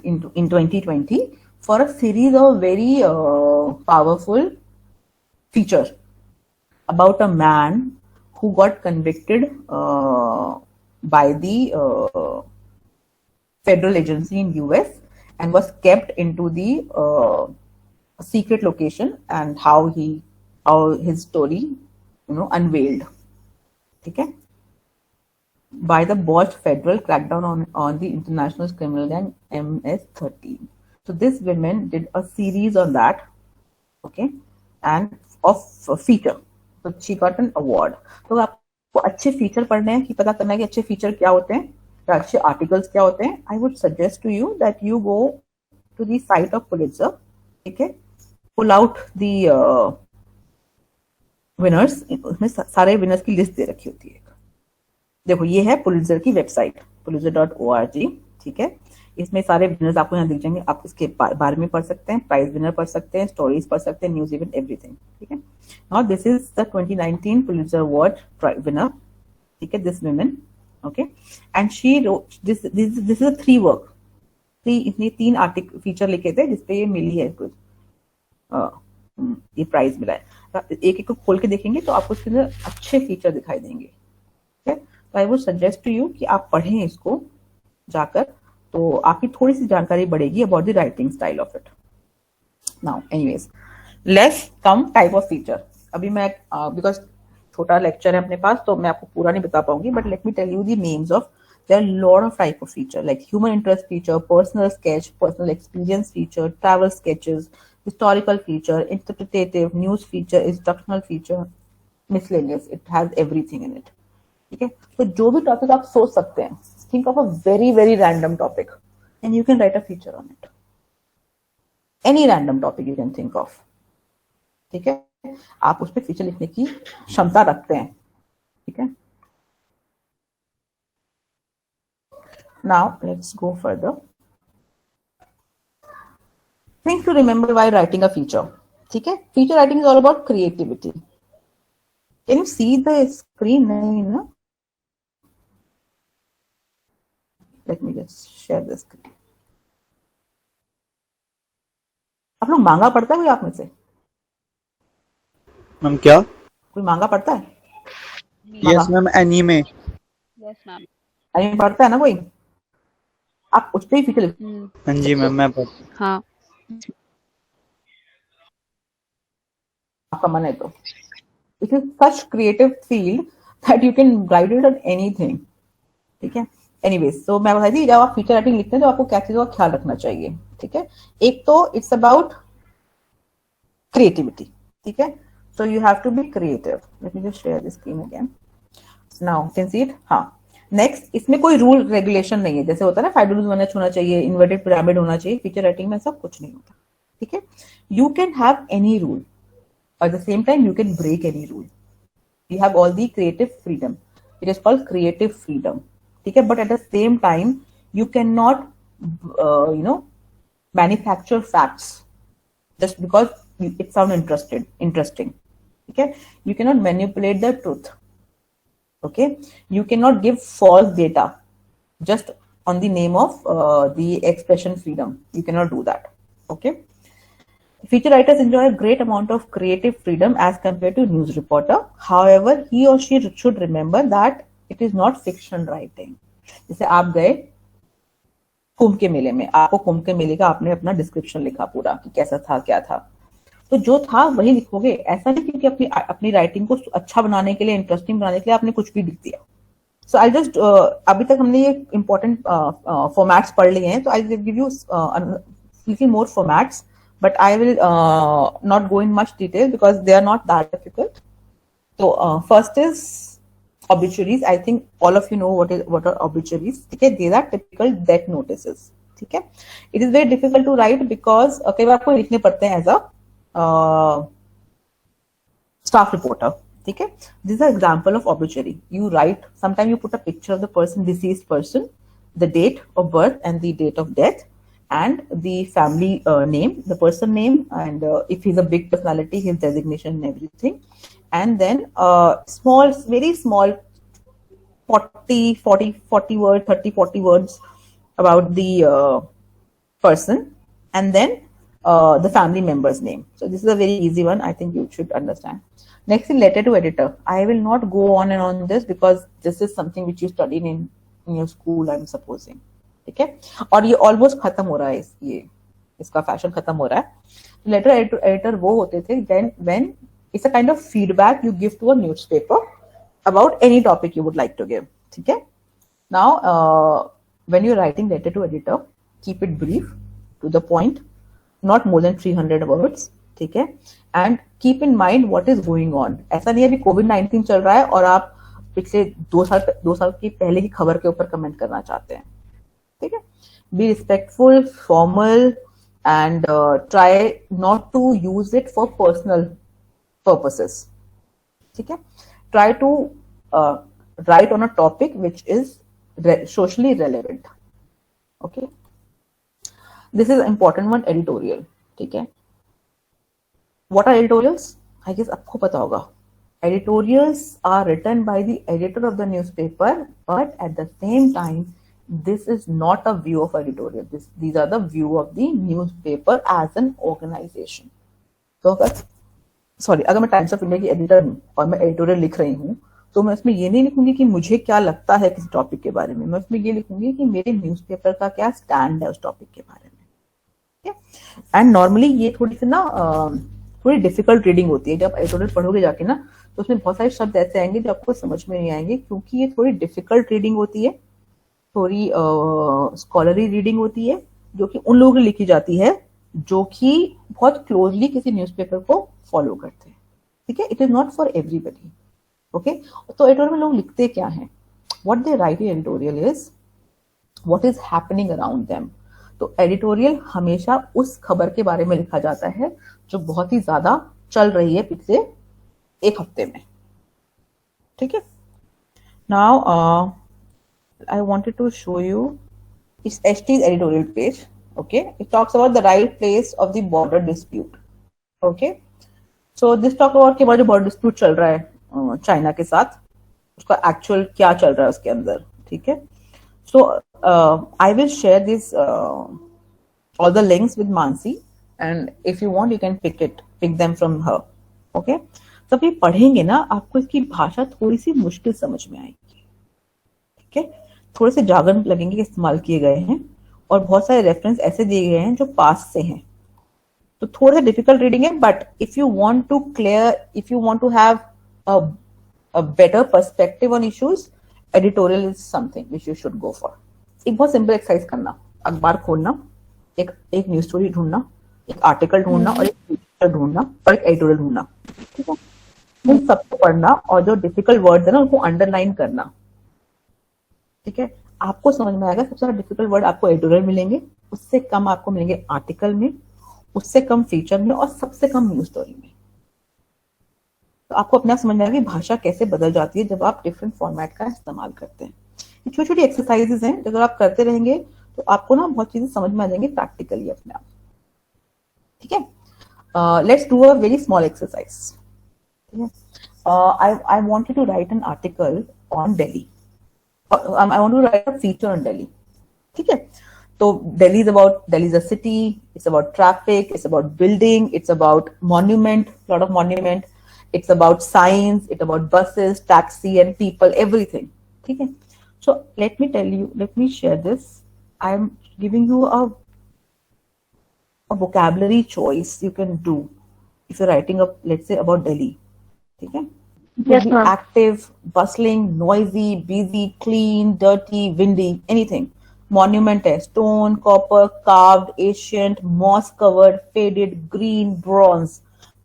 in 2020 for a series of very powerful feature about a man who got convicted by the federal agency in US and was kept into the secret location, and how his story unveiled. Okay, by the botched federal crackdown on the international criminal gang MS-13. So this woman did a series on that, okay, and of feature. So she got an award. तो आपको अच्छे feature पढ़ने हैं कि पता करना है कि अच्छे फीचर क्या होते हैं या अच्छे आर्टिकल्स क्या होते हैं. I would suggest to you that you go to the site of Pulitzer. ठीक है, pull out the winners. उसमें सारे विनर्स की लिस्ट दे रखी होती है. देखो ये है पुलित्जर की वेबसाइट, pulitzer.org. ठीक है, इसमें सारे विनर्स आपको यहाँ दिख जाएंगे. आप इसके बारे में पढ़ सकते हैं, प्राइज विनर पढ़ सकते हैं, स्टोरीज पढ़ सकते हैं, न्यूज इवेंट, एवरीथिंग. ठीक है, now this is the 2019 Pulitzer award winner. ठीक है, this woman, okay, and she wrote this is a 3 work. इसने 3 आर्टिकल फीचर लिखे थे जिसपे ये मिली है कुछ, ये प्राइज मिला है। एक एक को खोल के देखेंगे तो आपको उसके अंदर अच्छे फीचर दिखाई देंगे। ठीक है, तो I would suggest to you कि आप पढ़ें इसको जाकर, तो आपकी थोड़ी सी जानकारी बढ़ेगी about the writing style of it. Now anyways let's come type of feature. अभी मैं बिकॉज छोटा लेक्चर है अपने पास तो मैं आपको पूरा नहीं बता पाऊंगी, but let me tell you the names of, there are a lot of type of feature like human interest feature, personal sketch, personal experience feature, travel sketches, historical feature, interpretative, news feature, instructional feature, miscellaneous, it has everything in it। ठीक है, तो जो भी topic आप सोच सकते हैं, think of a very very random topic and you can write a feature on it, any random topic you can think of। ठीक है, आप उस पर फीचर लिखने की क्षमता रखते हैं। ठीक है, now let's go further, things to remember while writing a feature। ठीक है, feature writing is all about creativity। can you see the screen? नहीं ना, let me just share the screen। आप लोग मांगा पढ़ता है कोई आप में से? मैम क्या? कोई मांगा पढ़ता है? Yes ma'am, anime. Yes ma'am. Anime पढ़ता है ना कोई? आप उस पे ही फीचर लिखते हैं? हाँ जी मैम, मैं हाँ। आपका मन है तो it is such creative field that you can write it on anything. ठीक है, एनीवेज सो मैं बताई थी जब आप फीचर राइटिंग लिखते हैं तो आपको क्या चीजों का ख्याल रखना चाहिए। ठीक है, एक तो इट्स अबाउट क्रिएटिविटी। ठीक है, so you have to be creative. Let me just share the screen again, now can see it. हाँ, नेक्स्ट, इसमें कोई रूल रेगुलेशन नहीं है, जैसे होता है ना 5 रूल्स वन होना चाहिए, इन्वर्टेड पिरामिड होना चाहिए, फीचर राइटिंग में सब कुछ नहीं होता। ठीक है, you can have any rule, at the same time you can break any rule, you have all the creative freedom, it is called creative freedom। ठीक है, but at the same time you cannot manufacture facts just because it sound interesting। ठीक है, you cannot manipulate the truth। okay, you cannot give false data just on the name of the expression freedom, you cannot do that। okay, feature writers enjoy a great amount of creative freedom as compared to news reporter, however he or she should remember that it is not fiction writing। जैसे आप गए कुंभ के मेले में, आपको कुंभ के मेले का आपने अपना डिस्क्रिप्शन लिखा पूरा कि कैसा था क्या था, तो जो था वही लिखोगे। ऐसा नहीं क्योंकि अपनी राइटिंग को अच्छा बनाने के लिए, इंटरेस्टिंग बनाने के लिए आपने कुछ भी लिख दिया। सो आई जस्ट अभी तक हमने ये इंपॉर्टेंट फॉर्मेट्स पढ़ लिए हैं, तो I will give you little more formats, but I will not go in much detail because they are not that difficult। So first is obituaries। I think all of you know what are obituaries। Okay, these are typical death notices। ठीक है, it is very difficult to write because कई बार आपको लिखने पड़ते हैं as a staff reporter। ठीक है, this is an example of obituary। you write, sometimes you put a picture of the person, deceased person, the date of birth and the date of death, and the family name, the person name, and if he's a big personality, his designation and everything, and then small, very small 40 words, 30-40 words about the person, and then the family member's name। so this is a very easy one, I think you should understand। next is letter to editor। I will not go on and on this because this is something which you studied in your school, I'm supposing। ठीक है, और ये almost खत्म हो रहा है, ये इसका फैशन खत्म हो रहा है। लेटर एडिटर वो होते थे when it's a kind of feedback you give to a newspaper about any topic you would like to give। ठीक है, now when you're writing letter to editor, keep it brief, to the point, not more than 300 words। ठीक है, and keep in mind what is going on। ऐसा नहीं है अभी COVID-19 चल रहा है और आप पिछले 2 साल की पहले की खबर के ऊपर कमेंट करना चाहते हैं। ठीक है, be respectful, formal, and try not to use it for personal purposes। ठीक है, try to write on a topic which is socially relevant। okay, this is important one, editorial। ठीक है, what are editorials? I guess आपको पता होगा। editorials are written by the editor of the newspaper, but at the same time this is not a view of editorial. These are the view of the newspaper as an organization. तो अगर मैं times of India की editor हूँ और मैं editorial लिख रही हूँ, तो मैं उसमें ये नहीं लिखूंगी कि मुझे क्या लगता है किसी टॉपिक के बारे में, मैं उसमें ये लिखूंगी कि मेरे न्यूज़पेपर का क्या स्टैंड है उस टॉपिक के बारे में. एंड नॉर्मली ये थोड़ी सी ना थोड़ी डिफिकल्ट रीडिंग होती है. जब एडिटोरियल पढ़ोगे जाके ना, तो उसमें बहुत सारे शब्द ऐसे आएंगे जो आपको समझ में नहीं आएंगे, क्योंकि ये थोड़ी डिफिकल्ट रीडिंग होती है, थोड़ी स्कॉलरी रीडिंग होती है, जो कि उन लोगों की लिखी जाती है जो कि बहुत क्लोजली किसी न्यूज़पेपर को फॉलो करते हैं. ठीक है, it is not for everybody. Okay, तो एडिटोरियल में लोग लिखते क्या हैं, what they right in editorial is what is happening around them. तो एडिटोरियल हमेशा उस खबर के बारे में लिखा जाता है जो बहुत ही ज्यादा चल रही है पिछले एक हफ्ते में. ठीक है, now I wanted to show you it's HT's editorial page. Okay, it talks about the right place of the border dispute. Okay, so this talk about कि जो border dispute चल रहा है चाइना के साथ, उसका actual क्या चल रहा है उसके अंदर. ठीक है, so I will share this all the links with Mansi, and if you want you can pick them from her. Okay, जब ये पढ़ेंगे ना, आपको इसकी भाषा थोड़ी सी मुश्किल समझ में आएगी. ठीक है, थोड़े से जागरण लगेंगे इस्तेमाल किए गए हैं, और बहुत सारे रेफरेंस ऐसे दिए गए हैं जो पास से हैं, तो थोड़ा सा डिफिकल्ट रीडिंग है. But if you want to have a better perspective on issues, editorial is something which you should go for. एक बहुत सिंपल एक्सरसाइज करना, अखबार खोलना, एक न्यूज स्टोरी ढूंढना, एक आर्टिकल ढूंढना, और एक फीचर ढूंढना, और एक एडिटोरियल ढूंढना. ठीक है, इन सबको पढ़ना, और जो डिफिकल्ट वर्ड्स है ना उनको अंडरलाइन करना. ठीक है, आपको समझ में आएगा. सबसे ज्यादा डिफिकल्ट वर्ड आपको एडिटोरियल मिलेंगे, उससे कम आपको मिलेंगे आर्टिकल में, उससे कम फीचर में, और सबसे कम न्यूज स्टोरी में. तो आपको अपने आप समझ में आएगा कि भाषा कैसे बदल जाती है जब आप डिफरेंट फॉर्मेट का इस्तेमाल करते हैं. ये छोटी छोटी एक्सरसाइजेस हैं, अगर आप करते रहेंगे तो आपको ना बहुत चीजें समझ में आ जाएंगी प्रैक्टिकली अपने आप. ठीक है, let's do a very small exercise. ठीक है, I wanted to write an article on Delhi. I want to write a feature on Delhi. ठीक है, तो Delhi is a city. It's about traffic. It's about building. It's about monument. Lot of monument. It's about signs. It's about buses, taxi, and people. Everything. ठीक है. So let me share this. I am giving you a vocabulary choice you can do if you're writing let's say about Delhi. ठीक है. Yes, ma'am. Active, bustling, noisy, busy, clean, dirty, windy, anything. Monument है stone, copper, carved, ancient, moss covered, faded, green, bronze.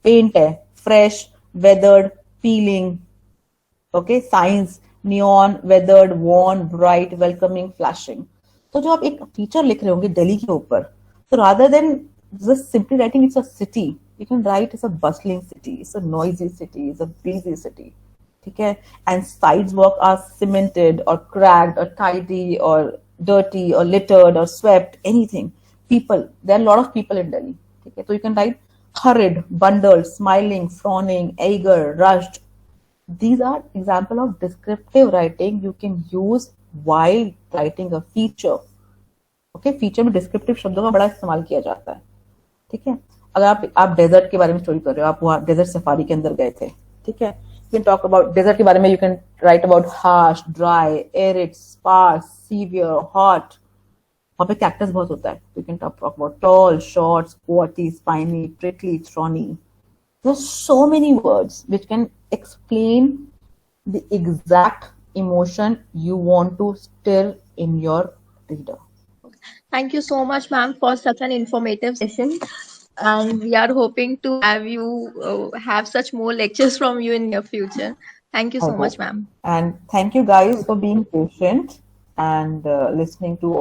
Paint है fresh, weathered, peeling. Okay, signs neon, weathered, worn, bright, welcoming, flashing. तो जो आप एक feature लिख रहे होंगे दिल्ली के ऊपर, तो rather than just simply writing it's a city, you can write it's a bustling city, it's a noisy city, it's a busy city. ठीक है, and sidewalks are cemented or cracked or tidy or dirty or littered or swept, anything. People, there are a lot of people in Delhi. ठीक है, so you can write hurried, bundled, smiling, frowning, eager, rushed. These are example of descriptive writing you can use while writing a feature. Okay, feature में descriptive शब्दों का बड़ा इस्तेमाल किया जाता है. ठीक है, अगर आप डेजर्ट के बारे में स्टोरी कर रहे हो, आप वहाँ डेजर्ट सफारी के अंदर गए थे. ठीक है, you can talk about desert के बारे में, you can write about harsh, dry, arid, sparse, severe, hot. वहाँ पे कैक्टस बहुत होता है. You can talk about tall, short, squatty, spiny, prickly, thorny. There are so many words which can explain the exact emotion you want to stir in your reader. Thank you so much, ma'am, for such an informative session. And we are hoping to have you have such more lectures from you in your future. Thank you so much, ma'am. And thank you guys for being patient and listening to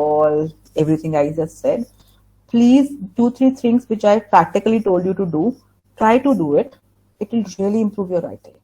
everything I just said. Please, 2-3 things which I practically told you to do. Try to do it. It will really improve your writing.